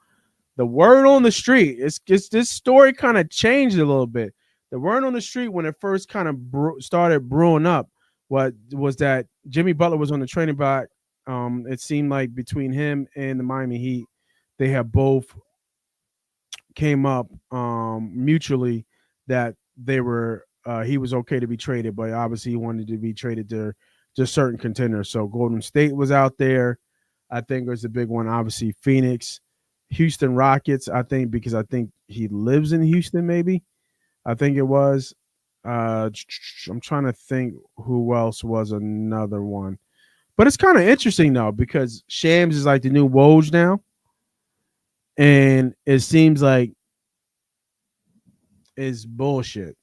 the word on the street, it's this story kind of changed a little bit. The word on the street when it first kind of started brewing up was that Jimmy Butler was on the training block. It seemed like between him and the Miami Heat, they have both came up mutually that they were he was okay to be traded, but obviously he wanted to be traded to just certain contenders. So Golden State was out there. I think was the big one. Obviously Phoenix, Houston Rockets, I think, because I think he lives in Houston, maybe. I think it was. I'm trying to think who else was another one. But it's kind of interesting, though, because Shams is like the new Woj now. And it seems like it's bullshit.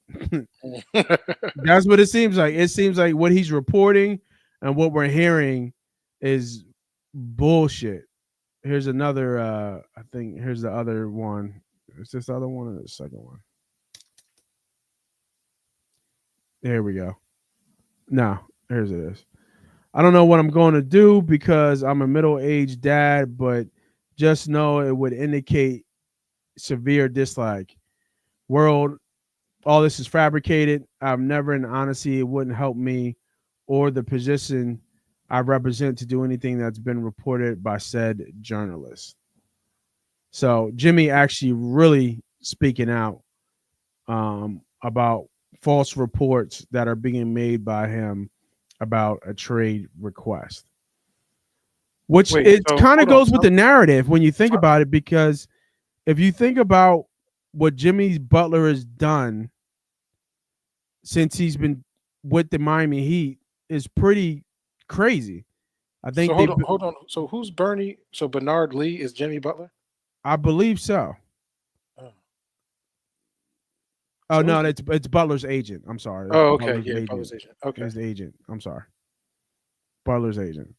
That's what it seems like. It seems like what he's reporting and what we're hearing is bullshit. Here's another, I think here's the other one. Is this the other one or the second one? There we go. No, here's it is. I don't know what I'm going to do because I'm a middle-aged dad, but just know it would indicate severe dislike. World, all this is fabricated. I'm never in honesty. It wouldn't help me or the position I represent to do anything that's been reported by said journalist. So Jimmy actually really speaking out about false reports that are being made by him about a trade request. Which Wait, it so kind of hold on. goes with the narrative when you think about it, because if you think about what Jimmy Butler has done since he's been with the Miami Heat is pretty crazy. I think So hold on. So who's Bernie? So Bernard Lee is Jimmy Butler? I believe so. Oh, Oh So no, who's- it's Butler's agent. I'm sorry. It's oh, okay, Butler's yeah, agent. Butler's agent. Okay. His agent. I'm sorry. Butler's agent.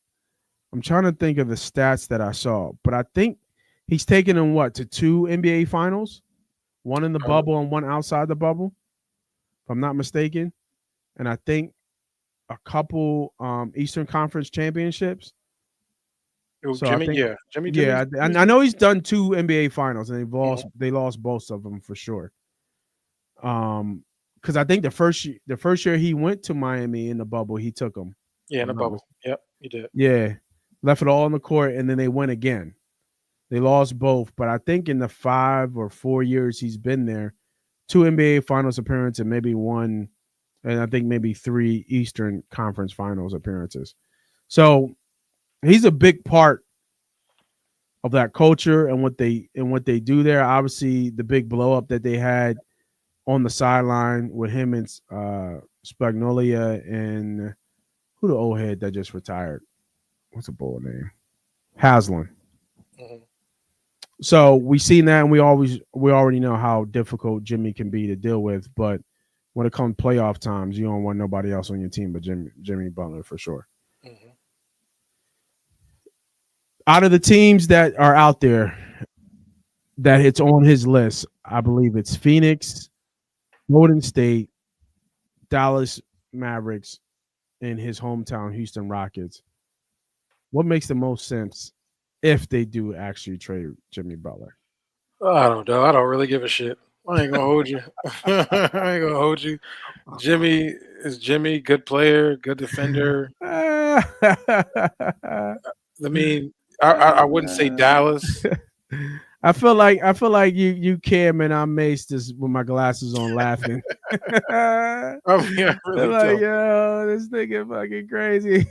I'm trying to think of the stats that I saw, but I think he's taken him to 2 NBA finals, one in the bubble and one outside the bubble, if I'm not mistaken. And I think a couple Eastern Conference championships. Oh, So Jimmy, I think, yeah, yeah, I know he's done 2 NBA finals and they lost both of them for sure. Because I think the first year he went to Miami in the bubble, he took them. Yeah, in the bubble. Yep, he did. Yeah, left it all on the court, and then they went again. They lost both, but I think in the 5 or 4 years he's been there, 2 NBA Finals appearances and maybe 1, and I think maybe 3 Eastern Conference Finals appearances. So he's a big part of that culture and what they do there. Obviously, the big blow up that they had on the sideline with him and Spagnolia and who the old head that just retired. What's the boy name? Haslam. Mhm. So we seen that, and we already know how difficult Jimmy can be to deal with. But when it comes playoff times, you don't want nobody else on your team but Jimmy Butler for sure. Mhm. Out of the teams that are out there that it's on his list, I believe it's Phoenix, Golden State, Dallas Mavericks, and his hometown Houston Rockets. What makes the most sense if they do actually trade Jimmy Butler? I don't know. I don't really give a shit. I ain't gonna hold you. I ain't gonna hold you. Jimmy is Jimmy, good player, good defender. I mean, I wouldn't say Dallas. I feel like you Cam and I'm Mace just with my glasses on laughing. I mean, I really They're like, don't. yo, this nigga fucking crazy.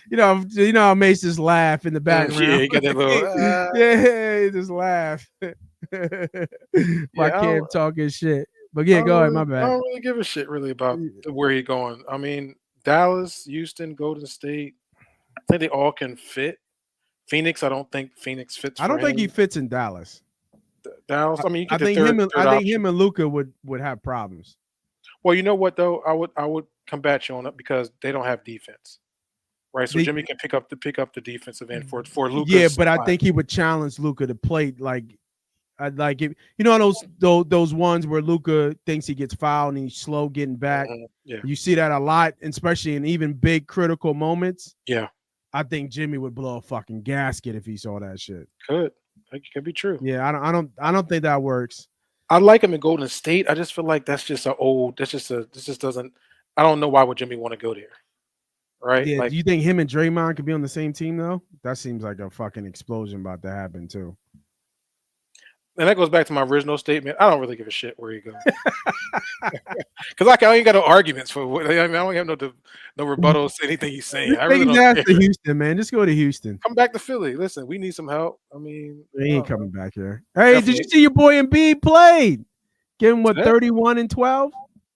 you know how Mace just laugh in the Yeah, background. you got that little. Yeah, he just laugh. My Yeah, Cam talking shit. But yeah, go ahead, my I bad. don't really give a shit really about where he's going. I mean, Dallas, Houston, Golden State. I think they all can fit. Phoenix, I don't think Phoenix fits. I don't think he fits in Dallas. Dallas. I mean, you I get the think third option. him and Luka would have problems. Well, you know what though, I would combat you on it because they don't have defense, right? So Jimmy can pick up the defensive end for Luka's. Yeah, but I think he would challenge Luka to play like if you know those ones where Luka thinks he gets fouled and he's slow getting back. Yeah, you see that a lot, especially in even big critical moments. Yeah, I think Jimmy would blow a fucking gasket if he saw that shit. Could be true. Yeah, I don't think that works. I like him in Golden State. I just feel like this just doesn't. I don't know why would Jimmy want to go there, right? Yeah, Like, do you think him and Draymond could be on the same team though? That seems like a fucking explosion about to happen too. and that goes back to my original statement. I don't really give a shit where he goes, because I ain't got no arguments for. I don't have no rebuttals to anything he's saying. I really don't care. To Houston, man. Just go to Houston. Come back to Philly. Listen, we need some help. I mean, He ain't coming back here. Hey, did you see your boy Embiid played? Give him 31 and 12?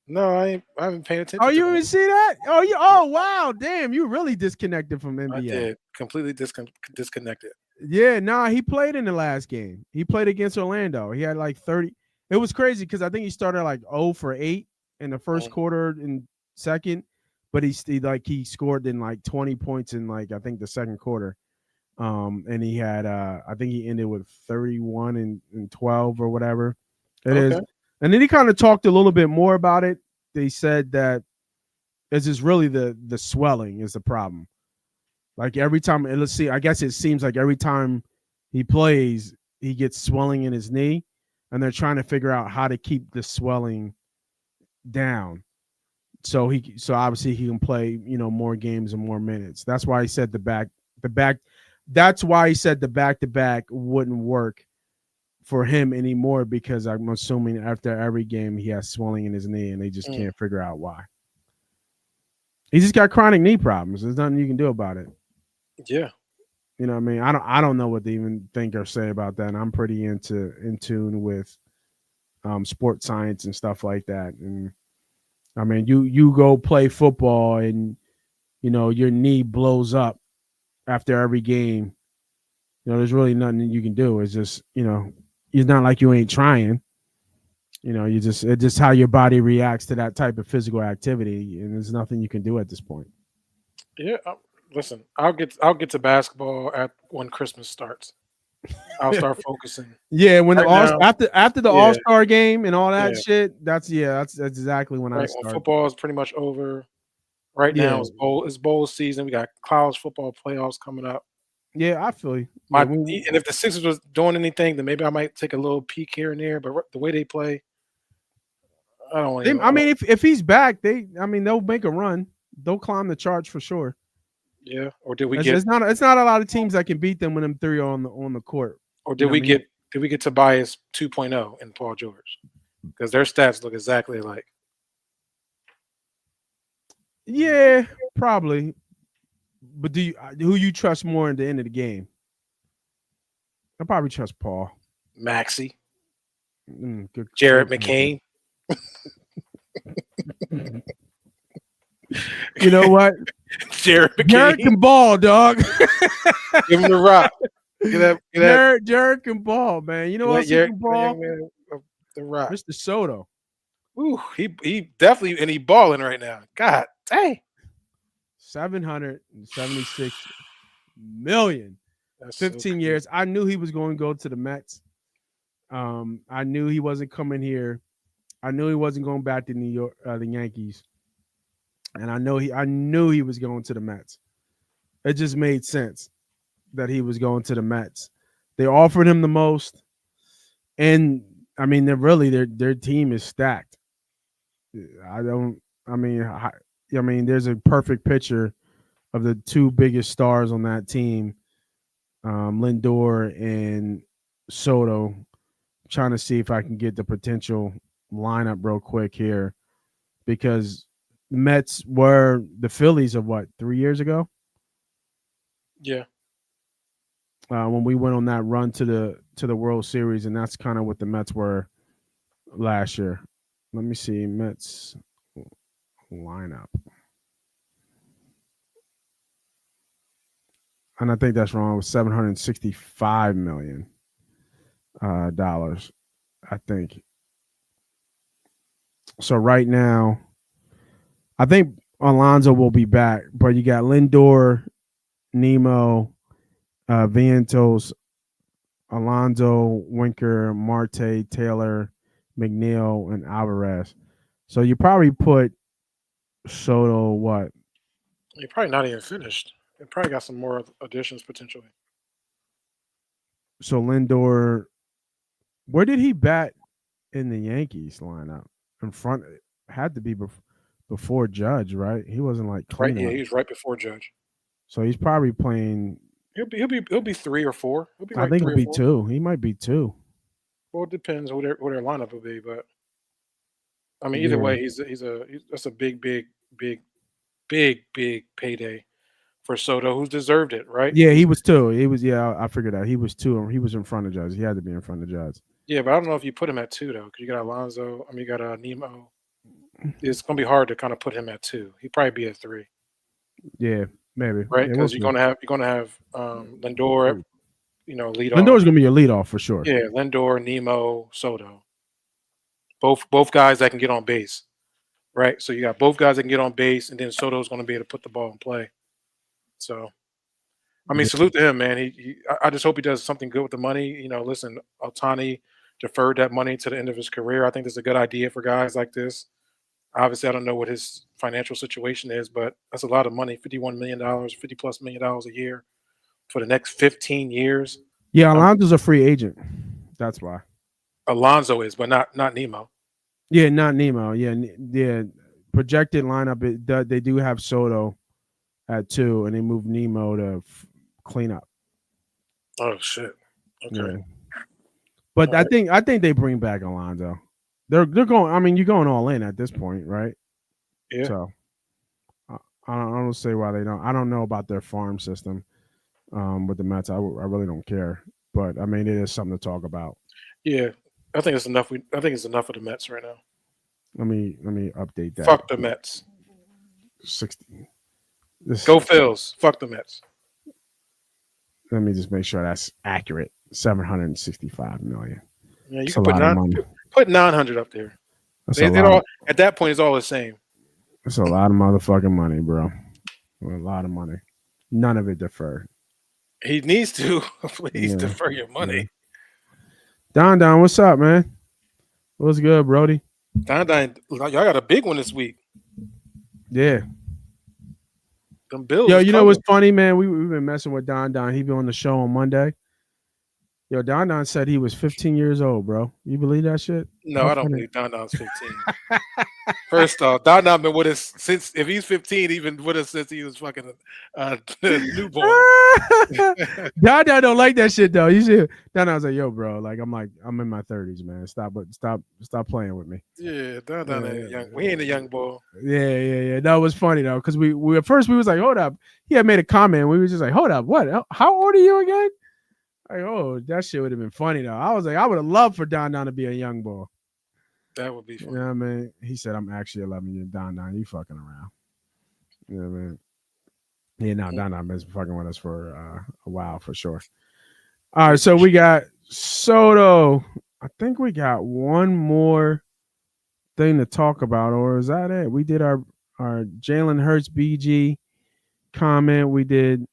No, I haven't paid attention. Oh, you didn't see that? Oh, wow, damn, you really disconnected from NBA. I did. Completely disconnected. Yeah, nah, he played in the last game. He played against Orlando. He had like 30. It was crazy because I think he started like 0 for 8 in the first quarter and second, but he scored in like 20 points in like I think the second quarter. And he had I think he ended with 31 and 12 or whatever it is. And then he kind of talked a little bit more about it. They said that it's just really the swelling is the problem. Like every time, let's see, I guess it seems like every time he plays, he gets swelling in his knee, and they're trying to figure out how to keep the swelling down. So obviously he can play, more games and more minutes. That's why he said the back. That's why he said the back-to-back wouldn't work for him anymore, because I'm assuming after every game he has swelling in his knee and they just can't figure out why. He just got chronic knee problems. There's nothing you can do about it. Yeah. You know what I mean? I don't know what they even think or say about that. And I'm pretty in tune with sports science and stuff like that. And I mean, you go play football and your knee blows up after every game. There's really nothing that you can do. It's just it's not like you ain't trying. It's just how your body reacts to that type of physical activity, and there's nothing you can do at this point. Yeah. Listen, I'll get to basketball when Christmas starts. I'll start focusing. Yeah, when right after the All-Star game and all that Yeah. shit, that's exactly when I Right, start. when football is pretty much over. Right now it's bowl season. We got college football playoffs coming up. Yeah, I feel you. And if the Sixers was doing anything, then maybe I might take a little peek here and there. But the way they play, I don't want. I mean, if he's back, they'll make a run. They'll climb the charts for sure. Yeah, or did we It's not a lot of teams that can beat them when them three are on the court. Or did we get Tobias 2.0 in Paul George? Because their stats look exactly alike. Yeah, probably. But who you trust more at the end of the game? I probably trust Paul. Maxey. Good, Jared McCain. You know what? Jared McCain. Jared can ball, dog. Give him the rock. Jared can ball, man. You know what? Can ball? The rock. Mr. Soto. Ooh, he definitely, and he balling right now. God dang. $776 million. That's 15 years. I knew he was going to go to the Mets. I knew he wasn't coming here. I knew he wasn't going back to New York, the Yankees. And I knew he was going to the Mets. It just made sense that he was going to the Mets. They offered him the most, and I mean, their team is stacked. I mean, there's a perfect picture of the two biggest stars on that team, Lindor and Soto. I'm trying to see if I can get the potential lineup real quick here, because Mets were the Phillies of 3 years ago? Yeah. When we went on that run to the World Series, and that's kind of what the Mets were last year. Let me see, Mets lineup. And I think that's wrong. It was $765 million dollars, I think. So right now, I think Alonso will be back, but you got Lindor, Nemo, Vientos, Alonso, Winker, Marte, Taylor, McNeil, and Alvarez. So you probably put Soto what? You're probably not even finished. They probably got some more additions potentially. So Lindor, where did he bat in the Yankees lineup? In front, had to be before Judge, right? He wasn't like right. Yeah, he was right before Judge. So he's probably playing. He'll be 3 or 4. I think he'll be 2. He might be 2. Well, it depends who their lineup will be, but I mean, either way, that's a big payday for Soto, who's deserved it, right? Yeah, he was 2. He was. Yeah, I figured out he was 2. He was in front of Judge. He had to be in front of Judge. Yeah, but I don't know if you put him at 2 though, because you got Alonso. I mean, you got Nemo. It's gonna be hard to kind of put him at 2. He'd probably be at 3. Yeah, maybe. Right, because yeah, you're gonna have Lindor, lead off. Lindor's gonna be your leadoff for sure. Yeah, Lindor, Nemo, Soto. Both guys that can get on base, right? So you got both guys that can get on base, and then Soto's gonna be able to put the ball in play. So, I mean, salute to him, man. I just hope he does something good with the money. Listen, Ohtani deferred that money to the end of his career. I think this is a good idea for guys like this. Obviously, I don't know what his financial situation is, but that's a lot of money, $51 million, $50+ million a year for the next 15 years. Yeah, Alonso's a free agent. That's why. Alonso is, but not Nemo. Yeah, not Nemo. Yeah. Projected lineup, they do have Soto at 2, and they moved Nemo to clean up. Oh, shit. Okay. Yeah. But I think they bring back Alonso. They're going. I mean, you're going all in at this point, right? Yeah. So, don't say why they don't. I don't know about their farm system with the Mets. I really don't care. But I mean, it is something to talk about. Yeah, I think it's enough. I think it's enough of the Mets right now. Let me update that. Fuck the Mets. 60. Go Phils. Fuck the Mets. Let me just make sure that's accurate. 765 million. Yeah, you can put 900 up there. At that point, it's all the same. It's a lot of motherfucking money, bro. A lot of money. None of it deferred. He needs to. Please defer your money. Yeah. Don, what's up, man? What's good, Brody? Don, y'all got a big one this week. Yeah. Them Bills. Yo, you know what's funny, man? We've been messing with Don. He been on the show on Monday. Yo, Don said he was 15 years old, bro. You believe that shit? No, I don't believe Don's 15. First off, Don been with us since, if he's 15, he's been with us since he was fucking newborn. Don don't like that shit though. You see, Don was like, "Yo, bro, I'm in my 30s, man. Stop playing with me." Yeah, Don ain't young. We ain't a young boy. Yeah. That was funny though, because we at first we was like, "Hold up." He had made a comment. We was just like, "Hold up, what? How old are you again?" Like, oh, that shit would have been funny though. I was like, I would have loved for Don to be a young boy. That would be fun. You know what I mean? He said, I'm actually 11 years Don. You fucking around. You know what I mean? Yeah, no, Don been fucking with us for a while for sure. All right, so we got Soto. I think we got one more thing to talk about, or is that it? We did our Jalen Hurts BG comment. We did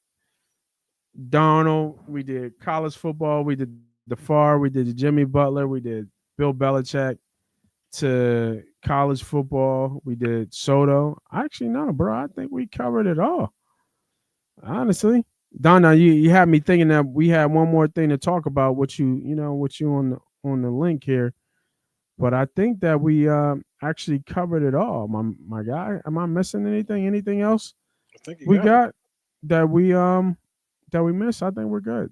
Darnold. We did college football. We did the FAR. We did the Jimmy Butler. We did Bill Belichick to college football. We did Soto. Actually, no, bro. I think we covered it all. Honestly, Donna, you had me thinking that we had one more thing to talk about. What you on the link here, but I think that we actually covered it all. My guy, am I missing anything? Anything else? I think we got that we missed. I think we're good.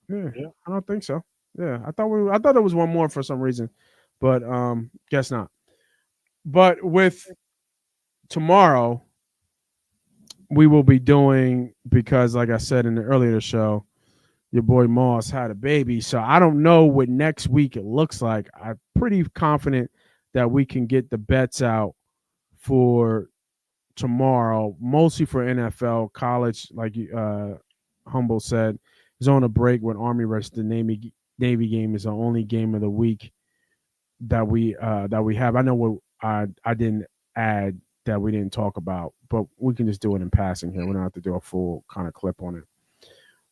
Yeah, I don't think so. Yeah, I thought there was one more for some reason, but guess not. But with tomorrow, we will be doing, because like I said in the earlier show, your boy Moss had a baby, so I don't know what next week it looks like. I'm pretty confident that we can get the bets out for tomorrow, mostly for NFL. College, like Humble said, is on a break with Army Rush. The Navy game is the only game of the week that we have. I know what I didn't add that we didn't talk about, but we can just do it in passing here. We don't have to do a full kind of clip on it.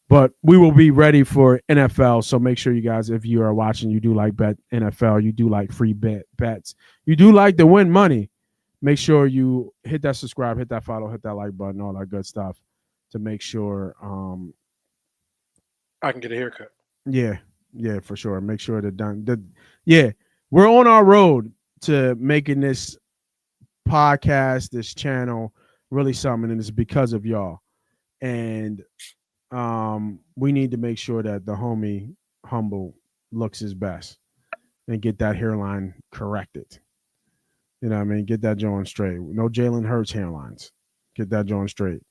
But we will be ready for NFL, so make sure you guys, if you are watching, you do like bet NFL, you do like free bets, you do like to win money, make sure you hit that subscribe, hit that follow, hit that like button, all that good stuff to make sure I can get a haircut. Yeah, for sure. Make sure we're on our road to making this podcast, this channel, really something, and it's because of y'all. And we need to make sure that the homie Humble looks his best and get that hairline corrected. You know what I mean? Get that joint straight. No Jalen Hurts hairlines. Get that joint straight.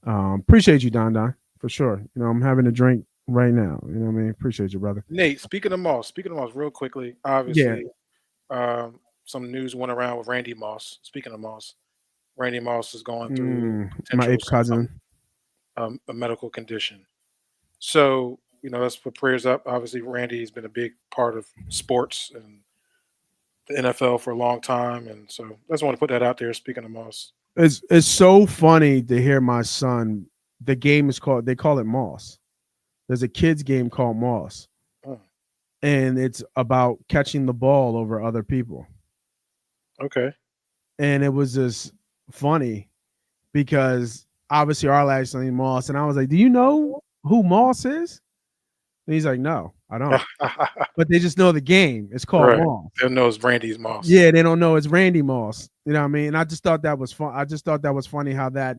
Appreciate you, Don, for sure. You know, I'm having a drink right now. You know what I mean? Appreciate you, brother. Nate, speaking of Moss, real quickly, obviously, some news went around with Randy Moss. Speaking of Moss, Randy Moss is going through my eighth cousin. A medical condition. So, let's put prayers up. Obviously, Randy's been a big part of sports and the NFL for a long time. And so I just want to put that out there, speaking of Moss. It's so funny to hear my son. The game is they call it Moss. There's a kid's game called Moss. Oh. And it's about catching the ball over other people. Okay. And it was just funny because obviously our last name Moss, and I was like, "Do you know who Moss is?" And he's like, "No, I don't." But they just know the game. It's called Moss. They don't know it's Randy's Moss. Yeah, they don't know it's Randy Moss. You know what I mean? And I just thought that was fun. I just thought that was funny how that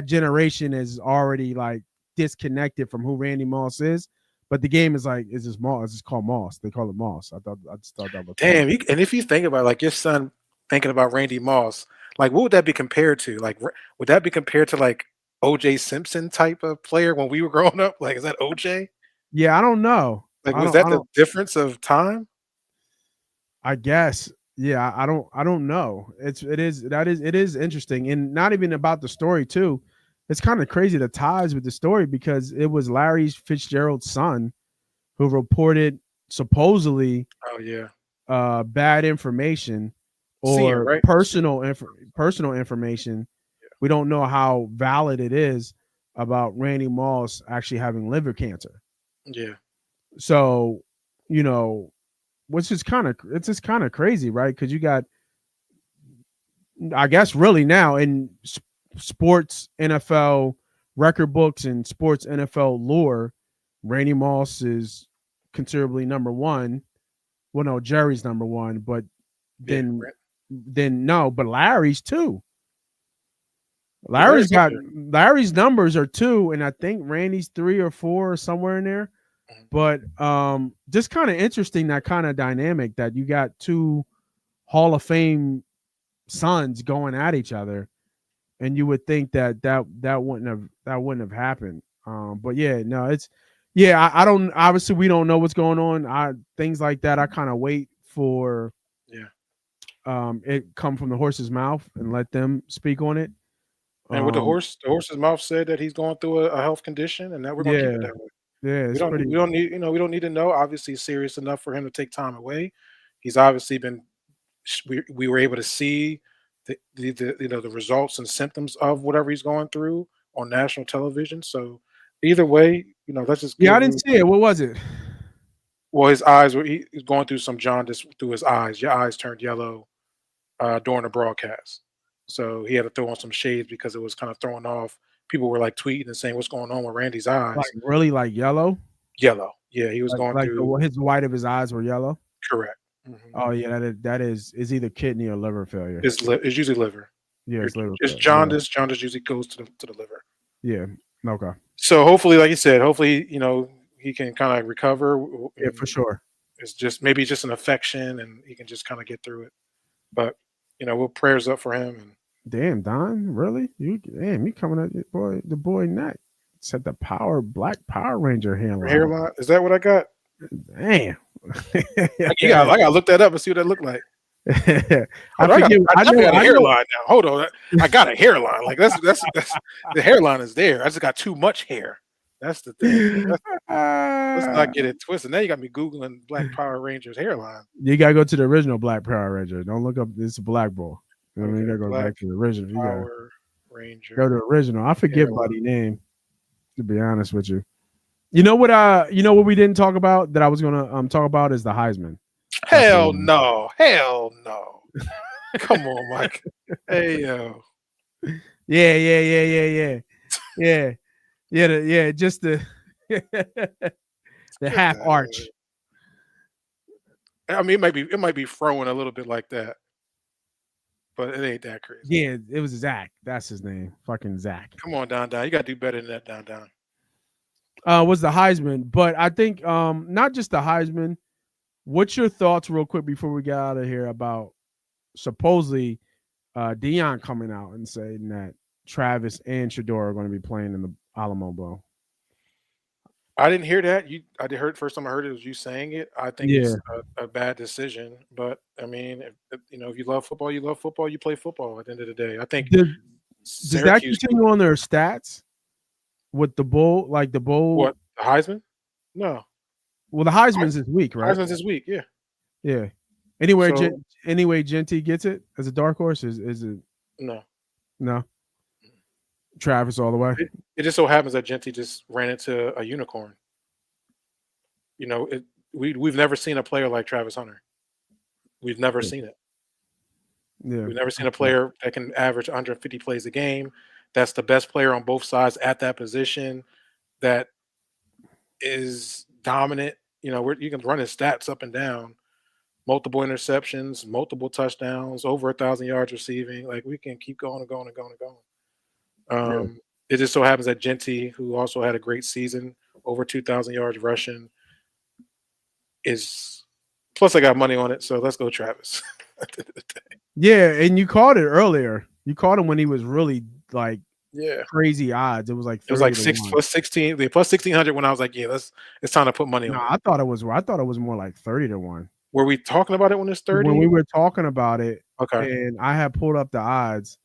generation is already like disconnected from who Randy Moss is. But the game is like, it's just Moss. It's just called Moss. They call it Moss. I just thought that was damn. And if you think about it, like your son thinking about Randy Moss, Like, what would that be compared to? Like, would that be compared to like O.J. Simpson type of player when we were growing up? Like, is that O.J.? Yeah, I don't know. Like, I was don't. that I the don't. difference of time? I guess. Yeah, I don't. I don't know. It is interesting, and not even about the story too. It's kind of crazy the ties with the story because it was Larry Fitzgerald's son who reported supposedly Oh yeah, bad information senior, or right? personal information. We don't know how valid it is about Randy Moss actually having liver cancer. Yeah, So, you know, which is kind of it's just kind of crazy, right? Because you got, I guess, really now in sports NFL record books and sports NFL lore, Randy Moss is considerably number one. Well, no, Jerry's number one, but yeah. then Right. no, but Larry's too. Yeah, Larry's up there. Larry's numbers are two, and I think Randy's 3 or 4 or somewhere in there. Mhm. But just kind of interesting, that kind of dynamic that you got two Hall of Fame sons going at each other, and you would think that wouldn't have happened. But yeah, no, it's I don't, obviously we don't know what's going on. Things like that I kind of wait for Yeah. it come from the horse's mouth and let them speak on it. And with the Um, horse's mouth said that he's going through a health condition, and that we're gonna keep yeah, it that way. yeah, it's pretty. We don't need we don't need to know. Obviously, it's serious enough for him to take time away. He's obviously been. We were able to see the results and symptoms of whatever he's going through on national television. So either way, let's just Yeah, I give didn't him. see it. What was it? Well, his eyes were he's going through some jaundice through his eyes. Your eyes turned yellow during the broadcast. So he had to throw on some shades because it was kind of throwing off. People were like tweeting and saying, "What's going on with Randy's Like eyes?" really, like yellow? Yellow. Yeah, he was going Like through. his white of his eyes were yellow? Correct. Oh yeah, that is either kidney or liver failure. It's usually liver. Yeah, it's liver It's failure. jaundice. Jaundice usually goes to the liver. Yeah. Okay. So hopefully, like you said, hopefully he can kind of recover. Yeah, for sure. It's just maybe just an infection, and he can just kind of get through it. But we'll prayers up for him. And Damn, Don, really? You coming at the boy neck. Said the Black Power Ranger hairline. hairline, is that what I got? Damn. I gotta look that up and see what that looked like. I got a hairline now. Hold on, I got a hairline. Like that's the hairline is there. I just got too much hair. That's the thing. Let's not get it twisted. Now you got me googling Black Power Rangers hairline. You gotta go to the original Black Power Ranger. Don't look up this Black Boy. You know what I mean? You gotta go back to the original. You gotta Power Ranger. go to the original. I forget hairline. buddy name, to be honest with you. You know what we didn't talk about that I was gonna talk about is the Heisman. Hell no. Come on, Mike. Hey yo. Yeah. Just the the half arch. I mean, it might be throwing a little bit like that, but it ain't that crazy. Yeah, it was Zach. That's his name. Fucking Zach. Come on, Don. You got to do better than that, Don. Was the Heisman, but I think not just the Heisman. What's your thoughts, real quick, before we get out of here, about supposedly Deion coming out and saying that Travis and Shador are going to be playing in the Alamo Bowl? I didn't hear that. First time I heard it was you saying it. I think it's a bad decision, but I mean, if you love football, you love football. You play football. At the end of the day, I think. Does that continue on their stats with the bowl? Like the bowl? What, the Heisman? No. Well, the Heisman's this week, right? Heisman's this week, yeah. Yeah. Anyway, Genty gets it as a dark horse. Is it? No. Travis all the way. It just so happens that Genty just ran into a unicorn. We've never seen a player like Travis Hunter. We've never seen it. Yeah. We've never seen a player that can average 150 plays a game. That's the best player on both sides at that position. That is dominant. You can run his stats up and down. Multiple interceptions, multiple touchdowns, over 1,000 yards receiving. Like, we can keep going and going and going and going. It just so happens that Genty, who also had a great season, over 2,000 yards rushing, is. Plus, I got money on it, so let's go, Travis. Yeah, and you called it earlier. You called him when he was really like Yeah. crazy odds. It was like 30 It was like to 6 1. plus 16, the plus 1600 when I was like, yeah, it's time to put money No, on it. I thought it was more like 30 to 1. Were we talking about it when it's 30? When we were talking about it, Okay. and I had pulled up the odds,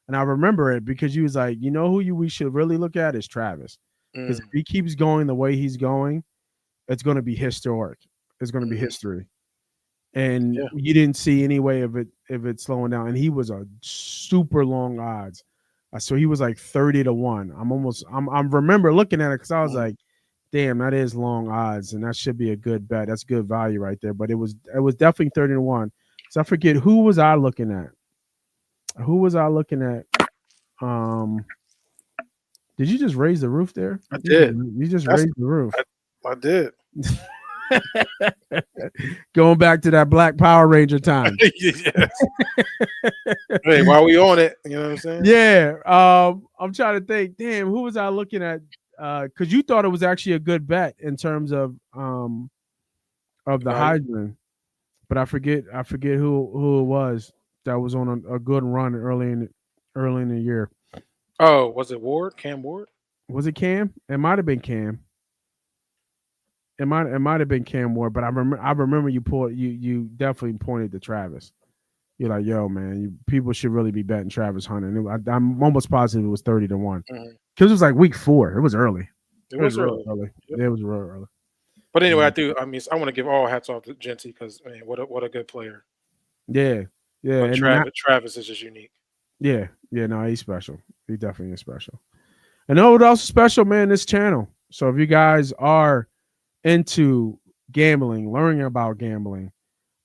and I remember it because you was like, you know who we should really look at is Travis. Because if he keeps going the way he's going, it's going to be historic. It's going to be history. And you didn't see any way of it slowing down. And he was a super long odds. So he was like 30 to 1. I'm remember looking at it because I was like, damn, that is long odds, and that should be a good bet. That's good value right there. But it was definitely 30 to 1. So I forget who was I looking at. Who was I looking at? Did you just raise the roof there? I did. You just raised the roof. I did. Going back to that Black Power Ranger time. Hey, while we on it, you know what I'm saying? Yeah. I'm trying to think. Damn, who was I looking at? Because you thought it was actually a good bet in terms of the Heisman, but I forget who it was that was on a good run early in the year. Oh, was it Ward? Cam Ward? Was it Cam? It might have been Cam. It might have been Cam Ward, but I remember you definitely pointed to Travis. You're like, yo, man, people should really be betting Travis Hunter. And I'm almost positive it was 30 to 1 because it was like week 4. It was early. It was early. Yep. Yeah, it was real early. But anyway, I want to give all hats off to Genty because man, what a good player. Yeah. But Travis is just unique. Yeah. No, he's special. He definitely is special. And know what else is special, man? This channel. So if you guys are into gambling, learning about gambling,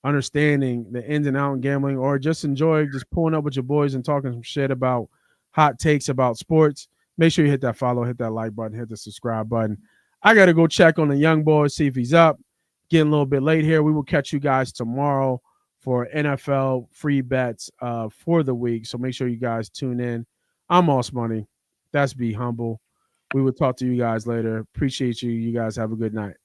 understanding the ins and outs of gambling, or just enjoy just pulling up with your boys and talking some shit about hot takes about sports, make sure you hit that follow, hit that like button, hit the subscribe button. I got to go check on the young boy, see if he's up. Getting a little bit late here. We will catch you guys tomorrow for NFL free bets for the week. So make sure you guys tune in. I'm Moss Money. That's Be Humble. We will talk to you guys later. Appreciate you. You guys have a good night.